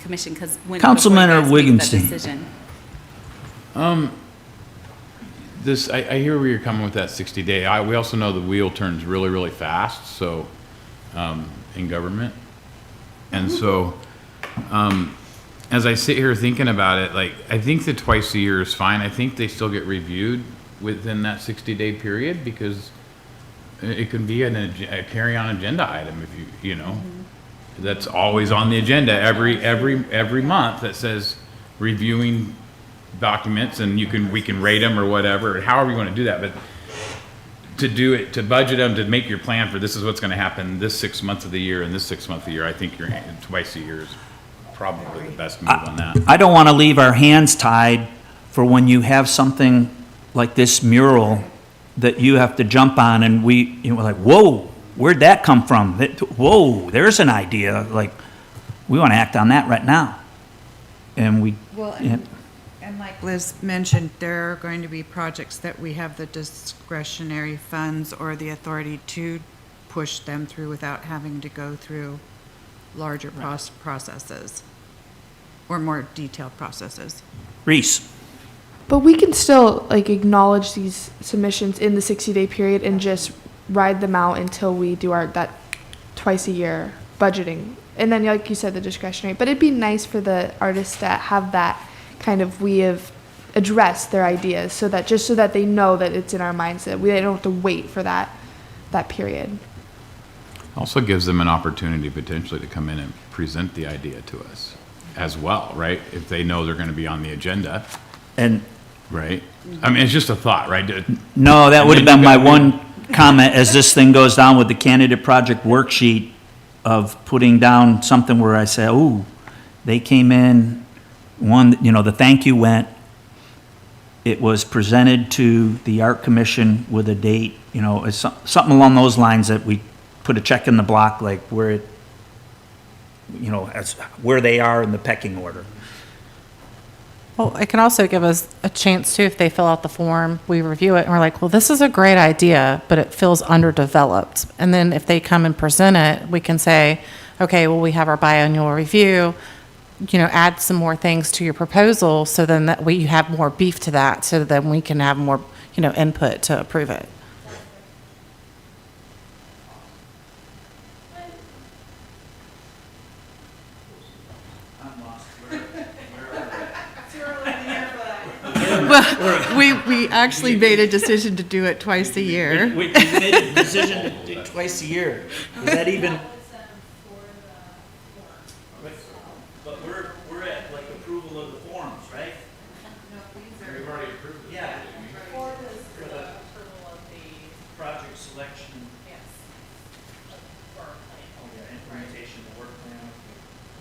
commission, because when Councilman before you guys make that Wigginstein. decision. I hear where you're coming with that 60-day. We also know the wheel turns really, really fast, so, in government. And so, as I sit here thinking about it, I think the twice a year is fine. I think they still get reviewed within that 60-day period, because it can be a carry-on agenda item if that's always on the agenda every month that says reviewing documents, and we can rate them or whatever, however you want to do that. But to do it, to budget them, to make your plan for this is what's going to happen this 6 months of the year and this 6 month of the year, I think you're twice a year is probably the best move on that. I don't want to leave our hands tied for when you have something like this mural that you have to jump on, and we're like, whoa, where'd that come from? Whoa, there's an idea. Like, we want to act on that right now. And And like Liz mentioned, there are going to be projects that we have the discretionary funds or the authority to push them through without having to go through larger processes or more detailed processes. Reese. But we can still acknowledge these submissions in the 60-day period and just ride them out until we do that twice a year budgeting. And then, like you said, the discretionary. But it'd be nice for the artists that have that kind of, we have addressed their ideas so that they know that it's in our minds, that they don't have to wait for that period. Also gives them an opportunity potentially to come in and present the idea to us as well, right? If they know they're going to be on the agenda, And, right? I mean, it's just a thought, right? no, that And would have then been you my got- one comment as this thing goes down with the candidate project worksheet of putting down something where I say, ooh, they came in, one, you know, the thank you went, it was presented to the art commission with a date, you know, it's something along those lines that we put a check in the block, like where it, you know, as, where they are in the pecking order. Well, it can also give us a chance too, if they fill out the form, we review it and we're like, well, this is a great idea, but it feels underdeveloped. And then if they come and present it, we can say, okay, well, we have our biannual review, you know, add some more things to your proposal, so then that way you have more beef to that, so then we can have more, you know, input to approve it. Well, we actually made a decision to do it twice a year. We made a decision to do it twice a year. Is that even? But we're at like approval of the forms, right? We've already approved it. Yeah. For the project selection. Yes. Oh, yeah, implementation, the work plan.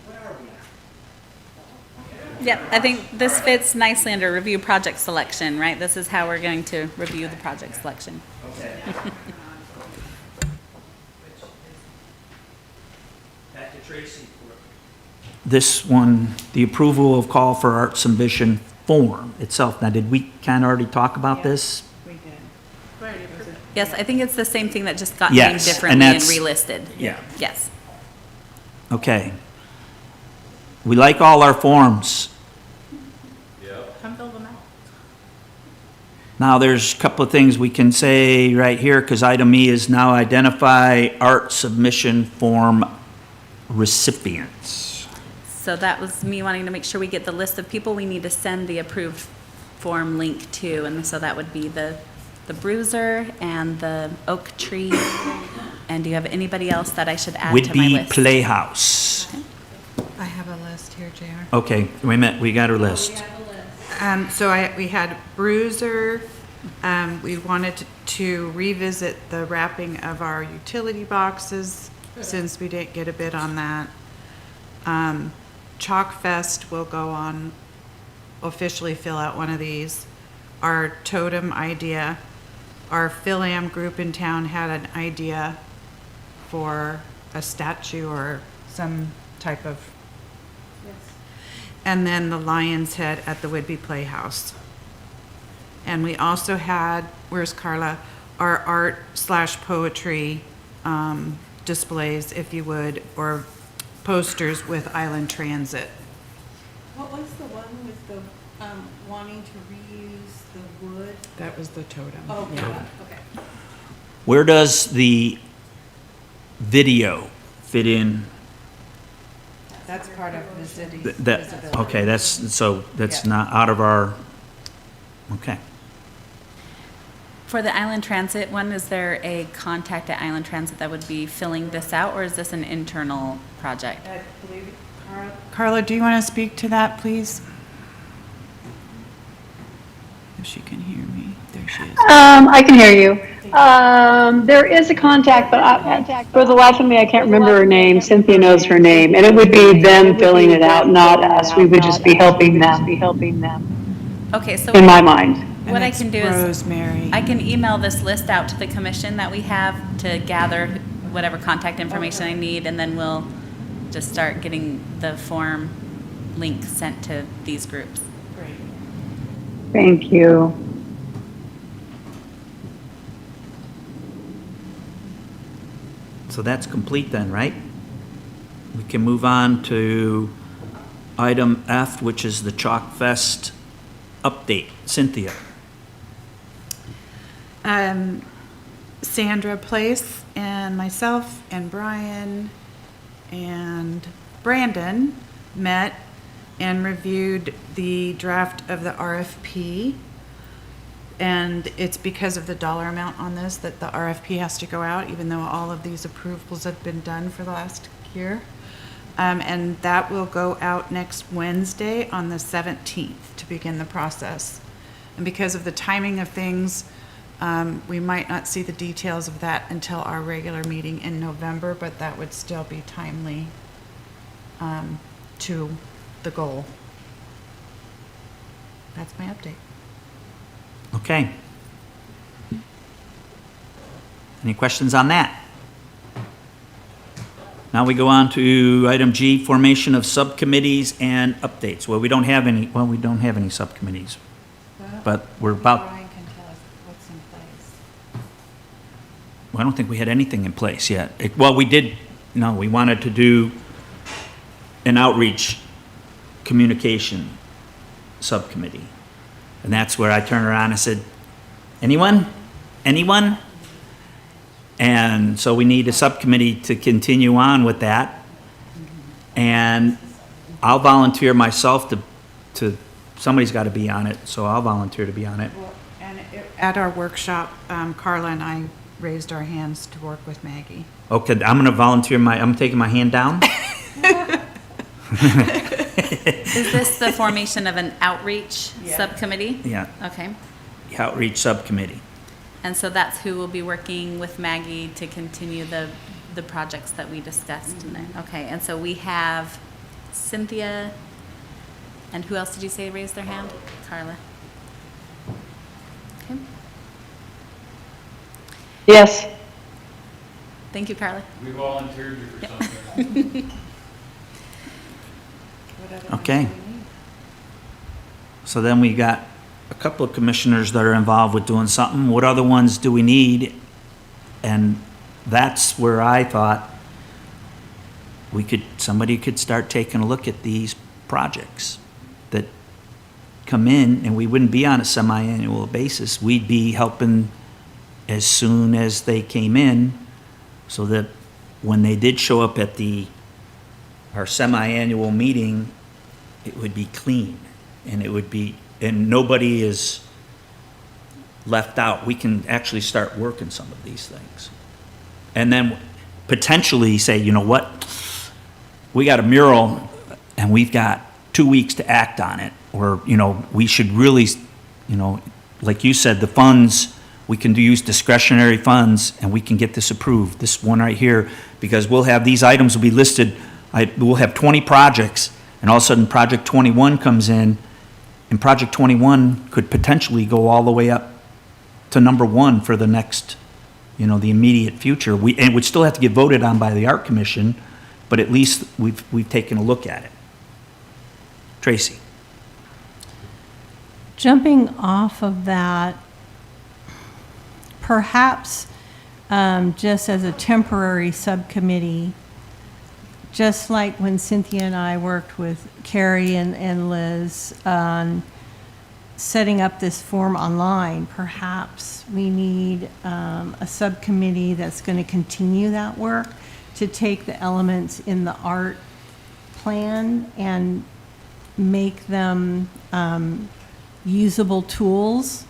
Where are we at? Yep, I think this fits nicely under review project selection, right? This is how we're going to review the project selection. Okay. Back to Tracy. This one, the approval of call for art submission form itself. Now, did we kind of already talk about this? We did. Yes, I think it's the same thing that just got Yes, named and differently and that's- relisted. Yeah. Yes. Okay. We like all our forms. Come fill them out. Now, there's a couple of things we can say right here, because item E is now identify art submission form recipients. So that was me wanting to make sure we get the list of people we need to send the approved form link to, and so that would be the Bruiser and the Oak Tree. And do you have anybody else that I should add to my Whitby list? Playhouse. I have a list here, JR. Okay, wait a minute, we got our list. We had Bruiser, we wanted to revisit the wrapping of our utility boxes, since we didn't get a bid on that. Chalk Fest will go on, officially fill out one of these. Our totem idea, our Phil-Am group in town had an idea for a statue or some type of. And then the Lion's Head at the Whitby Playhouse. And we also had, where's Carla, our art/poetry displays, if you would, or posters with Island Transit. What was the one with the, wanting to reuse the wood? That was the totem. Oh, Yeah. okay. Where does the video fit in? That's part of the city. That, okay, that's Yeah. not out of our, okay. For the Island Transit one, is there a contact at Island Transit that would be filling this out, or is this an internal project? I believe, Carla, do you want to speak to that, please? If she can hear me, there she is. I can hear you. There is a contact, but for the life of me, I can't remember her name. Cynthia knows her name, and it would be them filling it out, not us. We would just be helping them. Okay, so In my mind. what I And can it's do is, Rosemary. I can email this list out to the commission that we have to gather whatever contact information I need, and then we'll just start getting the form link sent to these groups. Great. Thank you. So that's complete then, right? We can move on to item F, which is the Chalk Fest update. Cynthia. Sandra Place and myself and Brian and Brandon met and reviewed the draft of the RFP. And it's because of the dollar amount on this that the RFP has to go out, even though all of these approvals have been done for the last year. And that will go out next Wednesday on the 17th to begin the process. And because of the timing of things, we might not see the details of that until our regular meeting in November, but that would still be timely to the goal. That's my update. Okay. Any questions on that? Now we go on to item G, formation of subcommittees and updates. Well, we don't have any subcommittees, but we're about, Brian can tell us what's in place. well, I don't think we had anything in place yet. Well, we did, no, we wanted to do an outreach communication subcommittee. And that's where I turned around and said, anyone? Anyone? And so we need a subcommittee to continue on with that. And I'll volunteer myself to somebody's got to be on it, so I'll volunteer to be on it. Well, and at our workshop, Carla and I raised our hands to work with Maggie. Okay, I'm gonna volunteer I'm taking my hand down. Is this the formation of an outreach subcommittee? Yeah, Okay. outreach subcommittee. And so that's who will be working with Maggie to continue the projects that we discussed tonight. Okay, and so we have Cynthia, and who else did you say raised their hand? Carla. Okay, Yes. thank you, Carla. We volunteered you for something. Okay. So then we got a couple of commissioners that are involved with doing something. What other ones do we need? And that's where I thought somebody could start taking a look at these projects that come in, and we wouldn't be on a semi-annual basis. We'd be helping as soon as they came in, so that when they did show up at our semi-annual meeting, it would be clean, and nobody is left out. We can actually start working some of these things. And then potentially say, you know what, we got a mural and we've got 2 weeks to act on it. Or, we should really, like you said, the funds, we can use discretionary funds and we can get this approved, this one right here, because we'll have, these items will be listed, we'll have 20 projects, and all of a sudden Project 21 comes in, and Project 21 could potentially go all the way up to number 1 for the next, the immediate future. And it would still have to get voted on by the Art Commission, but at least we've taken a look at it. Tracy? Jumping off of that, perhaps just as a temporary subcommittee, just like when Cynthia and I worked with Carrie and Liz on setting up this form online, perhaps we need a subcommittee that's going to continue that work to take the elements in the art plan and make them usable tools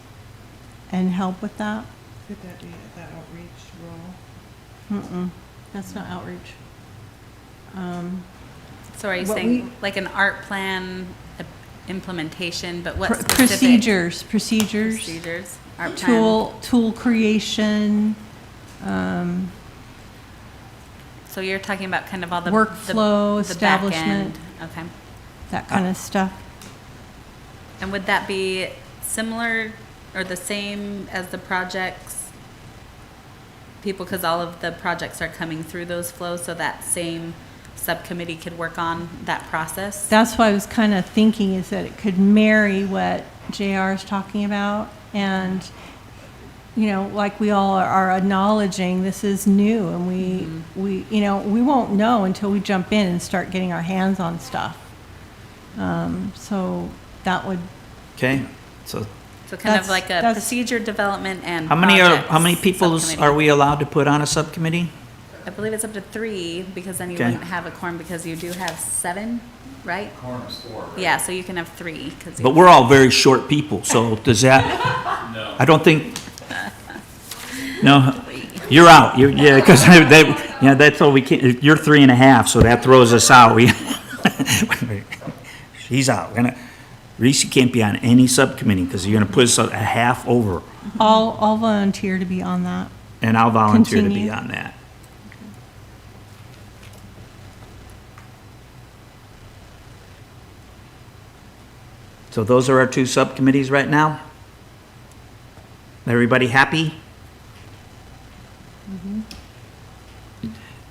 and help with that. Could that be that outreach role? That's not outreach. So are you What saying like an art plan implementation, but what specific? Procedures, art plan. tool creation, So you're talking about kind of all the workflow, the back end. establishment, Okay. that kind of stuff. And would that be similar or the same as the projects? People, because all of the projects are coming through those flows, so that same subcommittee could work on that process? That's what I was kind of thinking, is that it could marry what JR is talking about. And, like we all are acknowledging, this is new, and we won't know until we jump in and start getting our hands on stuff. So that would. Okay, so So kind of like a procedure development and how many people are we allowed to put on a subcommittee? I believe it's up to 3, because then you Okay. wouldn't have a quorum, because you do have 7, right? Quorum is 4, right? Yeah, so you can have 3. But we're all very short people, so does that? No. I don't think. No, you're out. Yeah, because Yeah, that's all we can, you're 3.5, so that throws us out. She's out. Reese, you can't be on any subcommittee because you're gonna put us a half over, I'll volunteer to be on that. and I'll volunteer to be Continue. on that. So those are our 2 subcommittees right now? Everybody happy?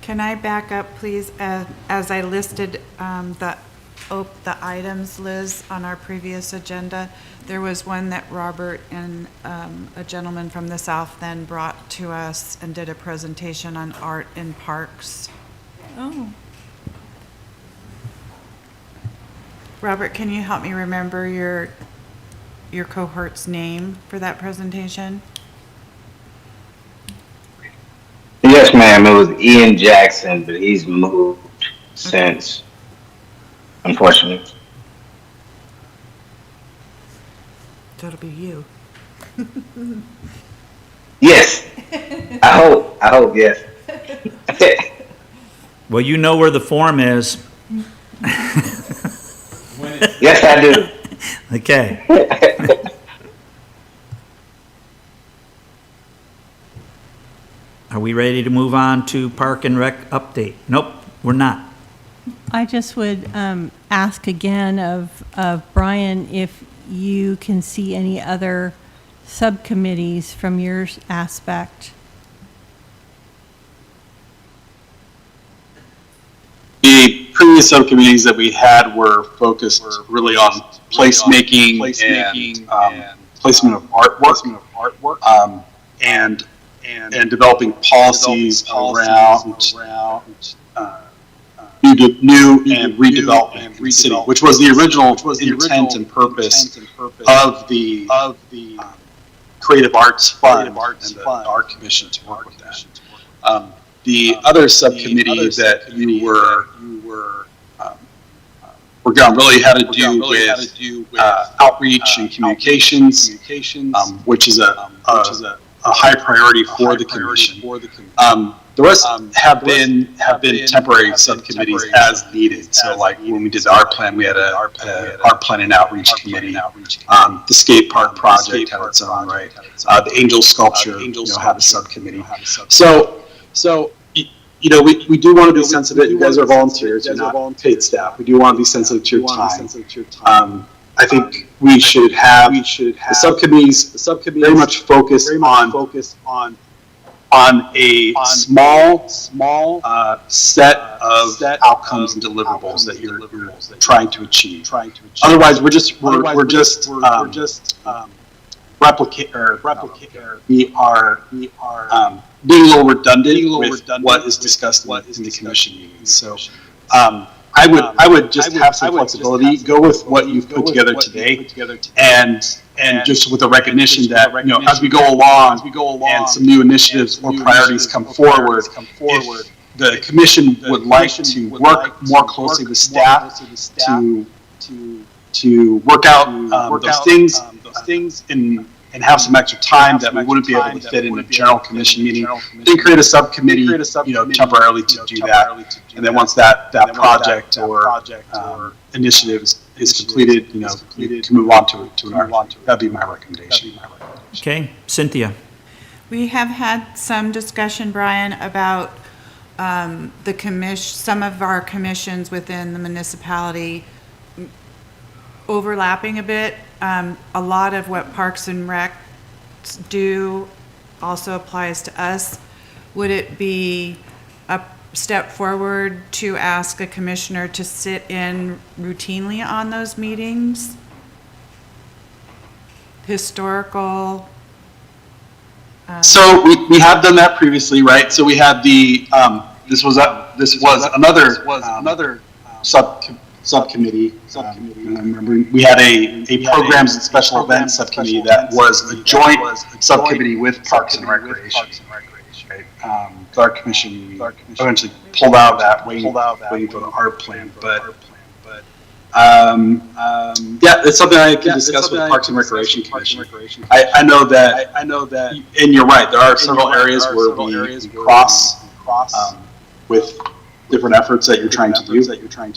Can I back up, please? As I listed the items, Liz, on our previous agenda, there was one that Robert and a gentleman from the South then brought to us and did a presentation on art in parks. Oh. Robert, can you help me remember your cohort's name for that presentation? Yes, ma'am. It was Ian Jackson, but he's moved since, unfortunately. So it'll be you. Yes. I hope, yes. Well, you know where the form is. Yes, I do. Okay. Are we ready to move on to Park and Rec update? Nope, we're not. I just would ask again of Brian if you can see any other subcommittees from your aspect. The previous subcommittees that we had were focused really on placemaking and placement of artwork, and developing policies around new and redevelopment in the city, which was the original intent and purpose of the Creative Arts Fund and the Art Commission to work with that. The other subcommittee that you were working on really had to do with outreach and communications, which is a high priority for the commission. The rest have been temporary subcommittees as needed. So, like when we did the art plan, we had a art plan and outreach committee. The skate park project had its own right. The angel sculpture, had a subcommittee. So we do want to be sensitive. You guys are volunteers, you're not paid staff. We do want to be sensitive to your time. I think we should have the subcommittees very much focus on a small set of outcomes and deliverables that you're trying to achieve. Otherwise, we're just replicate. We are being a little redundant with what is discussed in the commission meetings. So, I would just have some flexibility. Go with what you've put together today, and just with the recognition that as we go along, and some new initiatives or priorities come forward, if the commission would like to work more closely with staff to work out those things and have some extra time that we wouldn't be able to fit in a general commission meeting, then create a subcommittee, temporarily to do that. And then once that project or initiative is completed, you can move on to another. That'd be my recommendation. Okay, Cynthia. We have had some discussion, Brian, about some of our commissions within the municipality overlapping a bit. A lot of what Parks and Rec do also applies to us. Would it be a step forward to ask a commissioner to sit in routinely on those meetings? Historical. So we have done that previously, right? So we had this was another subcommittee. We had a programs and special events subcommittee that was a joint subcommittee with Parks and Recreation. The Art Commission eventually pulled out of that, waiting for the art plan. But it's something I can discuss with Parks and Recreation Commission. I know that, and you're right. There are several areas where we cross with different efforts that you're trying to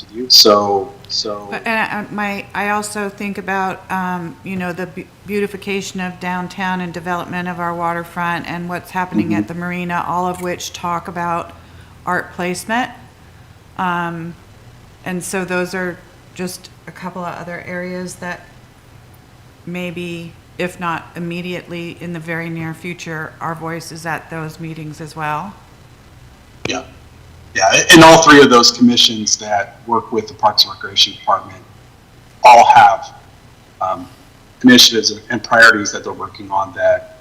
do. So But, I also think about, the beautification of downtown and development of our waterfront and what's happening at the marina, all of which talk about art placement. And so those are just a couple of other areas that maybe, if not immediately, in the very near future, our voice is at those meetings as well. yeah, and all three of those commissions that work with the Parks and Recreation Department all have initiatives and priorities that they're working on that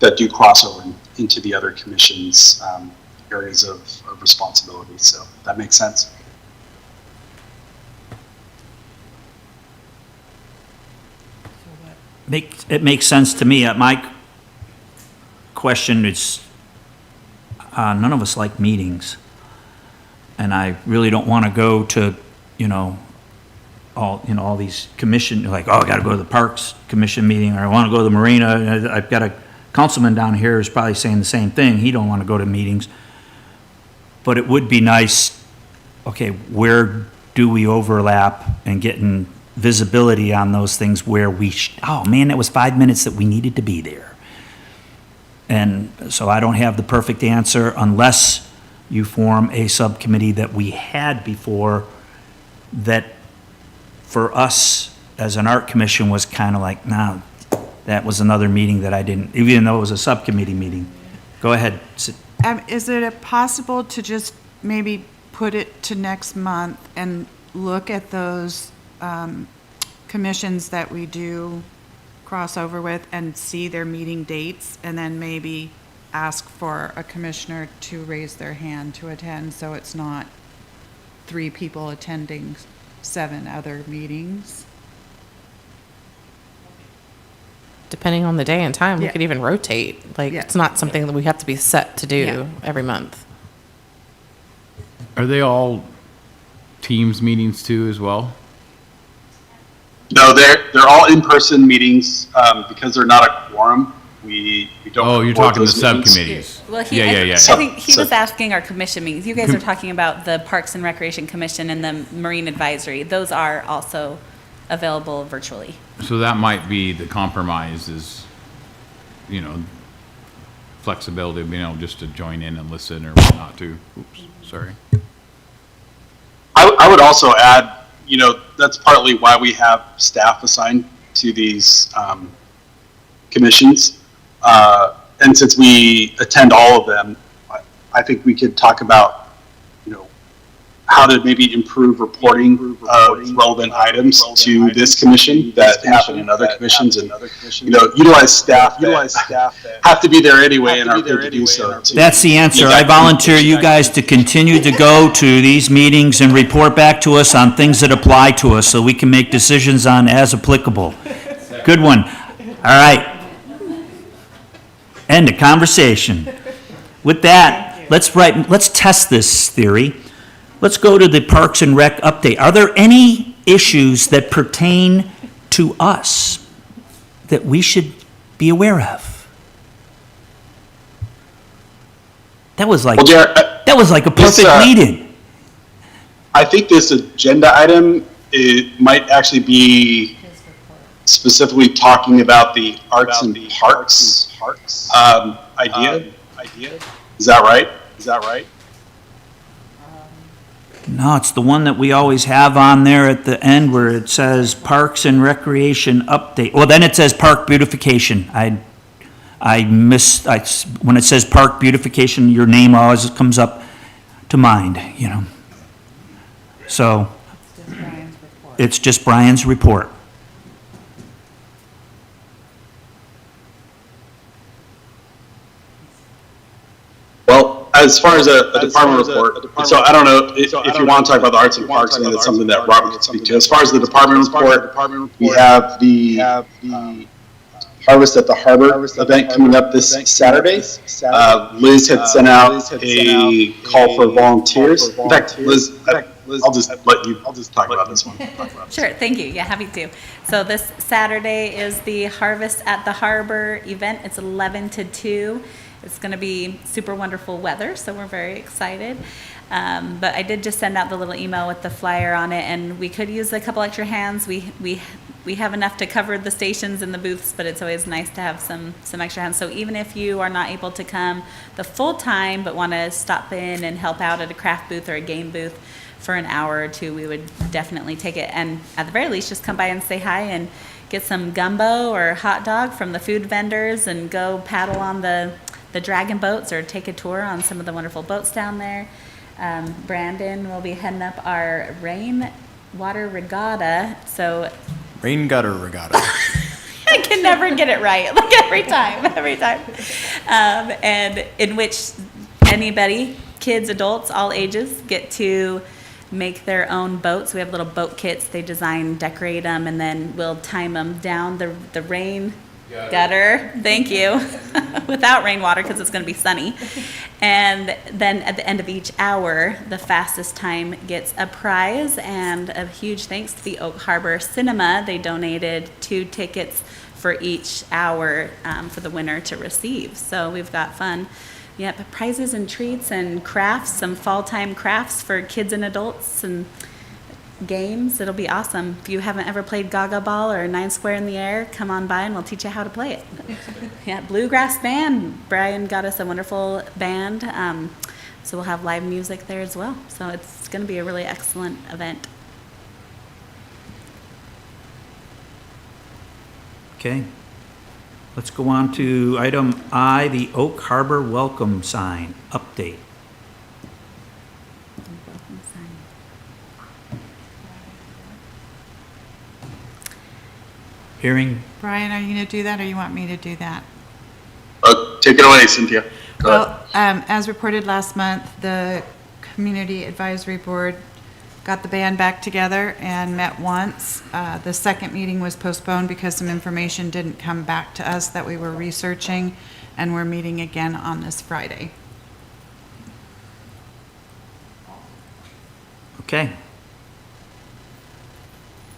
do crossover into the other commissions' areas of responsibility. So that makes sense. It makes sense to me. My question is, none of us like meetings. And I really don't want to go to, all these commission, like, oh, I got to go to the Parks Commission meeting, or I want to go to the Marina. I've got a councilman down here who's probably saying the same thing. He don't want to go to meetings. But it would be nice, okay, where do we overlap and getting visibility on those things where oh man, that was 5 minutes that we needed to be there. And so I don't have the perfect answer unless you form a subcommittee that we had before that for us as an art commission was kind of like, nah, that was another meeting that I didn't, even though it was a subcommittee meeting. Go ahead. Is it possible to just maybe put it to next month and look at those commissions that we do cross over with and see their meeting dates, and then maybe ask for a commissioner to raise their hand to attend, so it's not 3 people attending 7 other meetings? Depending on the day and time, we Yeah. could even rotate. Like, Yeah. it's not something that we have to be set to do Yeah. every month. Are they all Teams meetings too as well? No, they're all in-person meetings because they're not a quorum. We don't. Oh, you're record talking the those meetings. subcommittees. Well, Yeah. I think he So- was asking our commission meetings. You guys are talking about the Parks and Recreation Commission and the Marine Advisory. Those are also available virtually. So that might be the compromise is, flexibility, being able just to join in and listen or not to. Oops, sorry. I would also add, that's partly why we have staff assigned to these commissions. And since we attend all of them, I think we could talk about, how to maybe improve reporting of relevant items to this commission that happen in other commissions, and utilize staff that have to be there anyway and are paid to do so. That's the answer. I volunteer you guys to continue to go to these meetings and report back to us on things that apply to us so we can make decisions on as applicable. Good one. All right. End of conversation. With that, let's test this theory. Let's go to the Parks and Rec update. Are there any issues that pertain to us that we should be aware of? That was like, Well, Jared, that was like a this, perfect lead-in. I think this agenda item, it might actually be specifically talking about the arts and parks idea. Is that right? No, it's the one that we always have on there at the end where it says Parks and Recreation Update. Well, then it says Park Beautification. When it says Park Beautification, your name always comes up to mind, So, it's just Brian's report. Well, as far as a department report, so I don't know if you want to talk about the arts and parks, I think that's something that Robert can speak to. As far as the department report, we have the Harvest at the Harbor event coming up this Saturday. Liz had sent out a call for volunteers. In fact, Liz, I'll just talk about this one. Sure, thank you. Yeah, happy to. So this Saturday is the Harvest at the Harbor event. It's 11 to 2. It's going to be super wonderful weather, so we're very excited. But I did just send out the little email with the flyer on it, and we could use a couple extra hands. We have enough to cover the stations and the booths, but it's always nice to have some extra hands. So even if you are not able to come the full time, but want to stop in and help out at a craft booth or a game booth for an hour or two, we would definitely take it. And at the very least, just come by and say hi and get some gumbo or hot dog from the food vendors and go paddle on the dragon boats or take a tour on some of the wonderful boats down there. Brandon will be heading up our rain water regatta. So Rain gutter regatta. I can never get it right, like every time. And in which anybody, kids, adults, all ages, get to make their own boats. We have little boat kits. They design, decorate them, and then we'll time them down the rain gutter. Thank you. Without rainwater, because it's going to be sunny. And then at the end of each hour, the fastest time gets a prize. And a huge thanks to the Oak Harbor Cinema. They donated 2 tickets for each hour for the winner to receive. So we've got fun. Yep, prizes and treats and crafts, some fall-time crafts for kids and adults and games. It'll be awesome. If you haven't ever played Gaga Ball or 9 Square in the Air, come on by and we'll teach you how to play it. Yeah, Bluegrass Band. Brian got us a wonderful band. So we'll have live music there as well. So it's going to be a really excellent event. Okay. Let's go on to item I, the Oak Harbor welcome sign update. Hearing, Brian, are you going to do that, or you want me to do that? Take it away, Cynthia. Go ahead. Well, as reported last month, the Community Advisory Board got the band back together and met once. The second meeting was postponed because some information didn't come back to us that we were researching, and we're meeting again on this Friday. okay.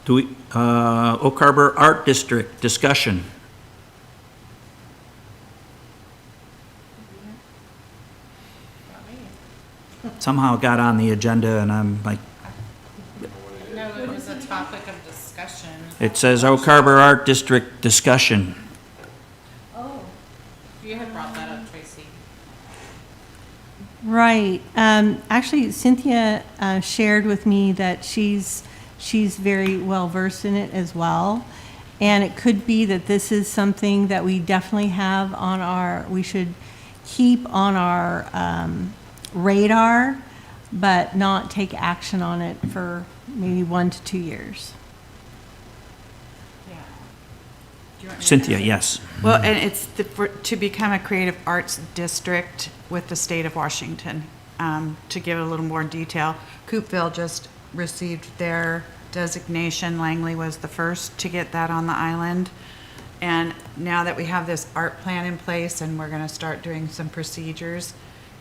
Do we, Oak Harbor Art District discussion. Somehow it got on the agenda and I'm like, No, it was a topic of discussion. it says Oak Harbor Art District discussion. Oh. You had brought that up, Tracy. Right. Actually, Cynthia shared with me that she's very well versed in it as well. And it could be that this is something that we definitely have on we should keep on our radar, but not take action on it for maybe 1 to 2 years. Cynthia, yes. Well, and it's to become a creative arts district with the state of Washington. To give a little more detail, Coopville just received their designation. Langley was the first to get that on the island. And now that we have this art plan in place and we're going to start doing some procedures,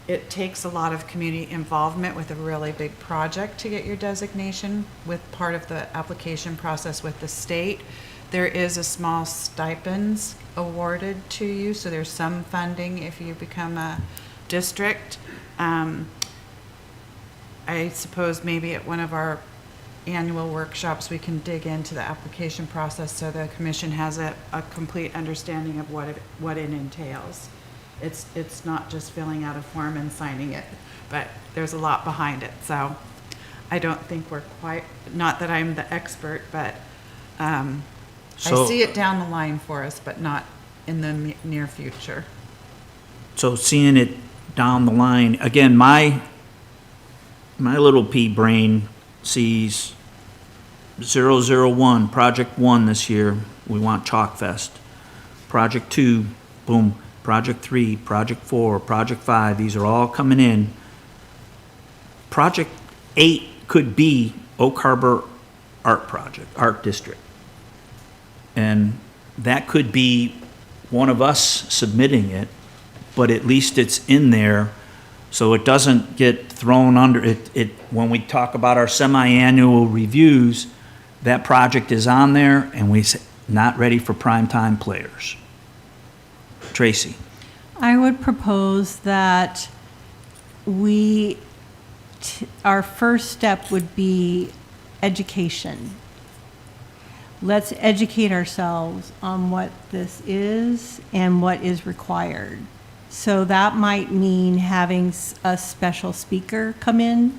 it takes a lot of community involvement with a really big project to get your designation with part of the application process with the state. There is a small stipends awarded to you, so there's some funding if you become a district. I suppose maybe at one of our annual workshops, we can dig into the application process so the commission has a complete understanding of what it entails. It's not just filling out a form and signing it, but there's a lot behind it. So I don't think we're quite, not that I'm the expert, but I see it down the line for us, but not in the near future. So seeing it down the line, again, my little pea brain sees 001, Project 1 this year, we want Chalk Fest. Project 2, boom. Project 3, Project 4, Project 5, these are all coming in. Project 8 could be Oak Harbor Art District. And that could be one of us submitting it, but at least it's in there so it doesn't get thrown under it. When we talk about our semi-annual reviews, that project is on there and we say, not ready for primetime players. Tracy. I would propose that our first step would be education. Let's educate ourselves on what this is and what is required. So that might mean having a special speaker come in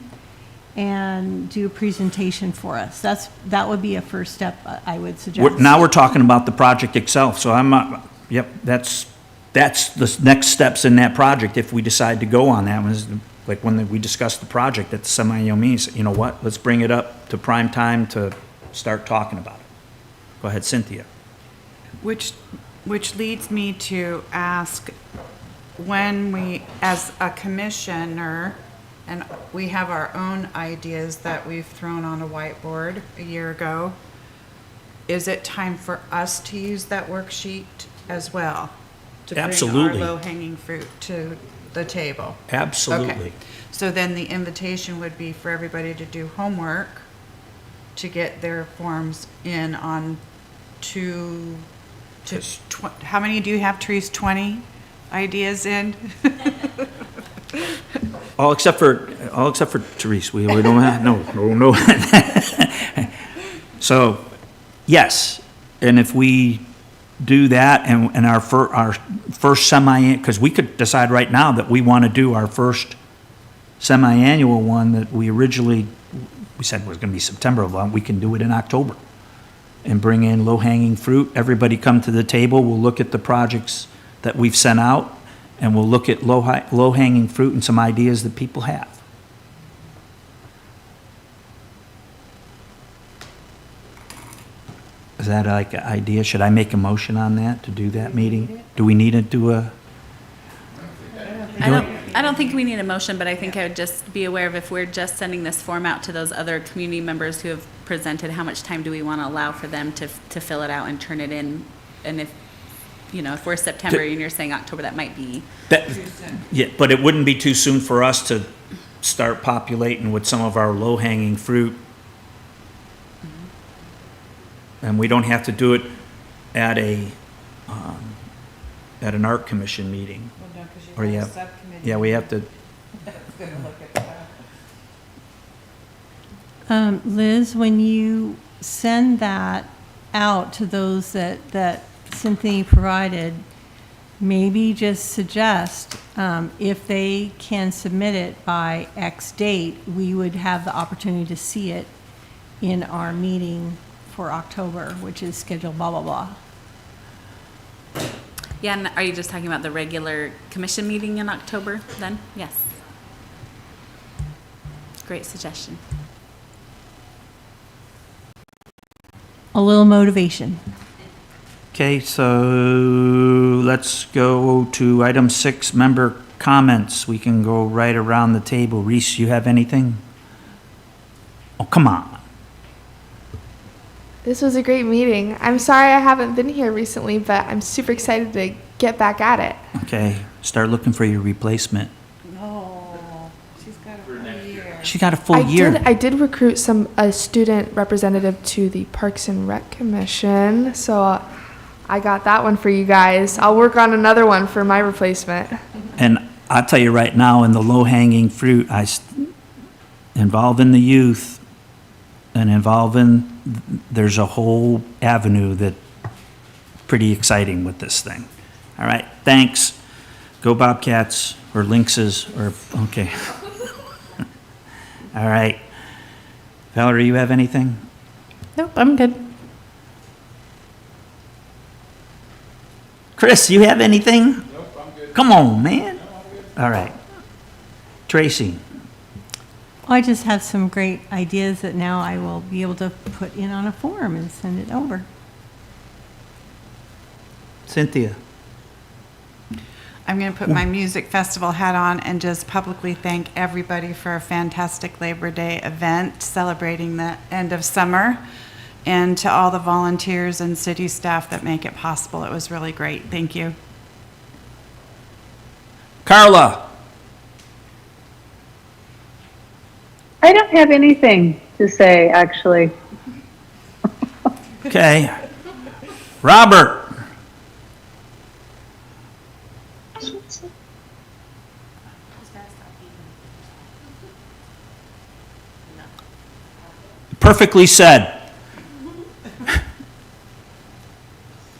and do a presentation for us. That would be a first step, I would suggest. Now we're talking about the project itself, so I'm not, yep, that's the next steps in that project if we decide to go on that one. Is like when we discussed the project at the semi-annual meetings, you know what, let's bring it up to prime time to start talking about it. Go ahead, Cynthia. Which leads me to ask, when we, as a commissioner, and we have our own ideas that we've thrown on a whiteboard a year ago, is it time for us to use that worksheet as well? To bring Absolutely. our low-hanging fruit to the table? Absolutely. Okay. So then the invitation would be for everybody to do homework to get their forms in on how many do you have, Therese? 20 ideas in? All except for Therese, we don't have, no. So, yes, and if we do that and our first because we could decide right now that we want to do our first semi-annual one that we said was going to be September, we can do it in October and bring in low-hanging fruit. Everybody come to the table, we'll look at the projects that we've sent out, and we'll look at low-hanging fruit and some ideas that people have. Is that like an idea? Should I make a motion on that, to do that meeting? Do we need to do a? I don't think we need a motion, but I think I would just be aware of if we're just sending this form out to those other community members who have presented, how much time do we want to allow for them to fill it out and turn it in? And if we're September and you're saying October, that might be. Yeah, but it wouldn't be too soon for us to start populating with some of our low-hanging fruit. And we don't have to do it at an art commission meeting. Or we have to. Liz, when you send that out to those that Cynthia provided, maybe just suggest if they can submit it by X date, we would have the opportunity to see it in our meeting for October, which is scheduled blah, blah, blah. Yeah, and are you just talking about the regular commission meeting in October then? Yes. Great suggestion. A little motivation. Okay, so let's go to item 6, member comments. We can go right around the table. Reese, you have anything? Oh, come on. This was a great meeting. I'm sorry I haven't been here recently, but I'm super excited to get back at it. Okay, start looking for your replacement. No, she's got a full year. She got a full year. I did recruit a student representative to the Parks and Rec Commission, so I got that one for you guys. I'll work on another one for my replacement. And I'll tell you right now, in the low-hanging fruit, involving the youth and there's a whole avenue that pretty exciting with this thing. All right, thanks. Go Bobcats or Lynxes okay. All right. Valerie, you have anything? Nope, I'm good. Chris, you have anything? Nope, I'm good. Come on, man. All right. Tracy. I just have some great ideas that now I will be able to put in on a form and send it over. Cynthia. I'm going to put my music festival hat on and just publicly thank everybody for a fantastic Labor Day event celebrating the end of summer, and to all the volunteers and city staff that make it possible. It was really great. Thank you. Carla. I don't have anything to say, actually. Okay. Robert. Perfectly said.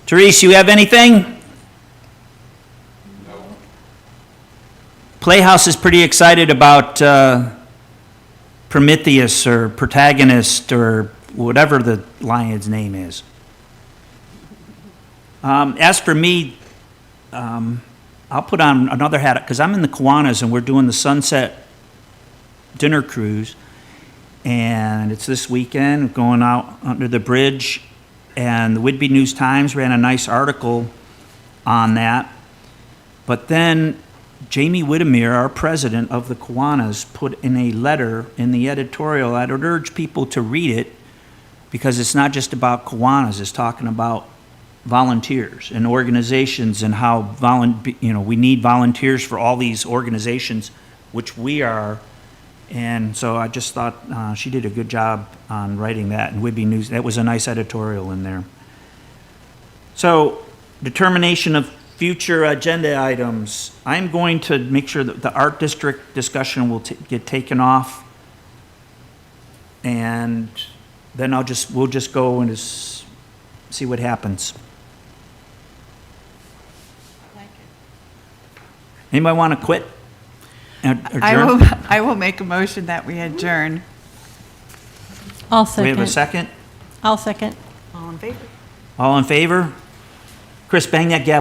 Therese, you have anything? No. Playhouse is pretty excited about Prometheus or Protagonist or whatever the lion's name is. As for me, I'll put on another hat because I'm in the Kiwanis and we're doing the Sunset Dinner Cruise. And it's this weekend, going out under the bridge. And the Whidbey News-Times ran a nice article on that. But then Jamie Whittemere, our president of the Kiwanis, put in a letter in the editorial. I'd urge people to read it because it's not just about Kiwanis. It's talking about volunteers and organizations and how we need volunteers for all these organizations, which we are. And so I just thought she did a good job on writing that in Whidbey News. That was a nice editorial in there. So, determination of future agenda items. I'm going to make sure that the art district discussion will get taken off. And then we'll just go and just see what happens. Anybody want to quit? Adjourn? I will make a motion that we adjourn. I'll Do we have a second? I'll second. All in favor? All in favor? Chris, bang that gavel.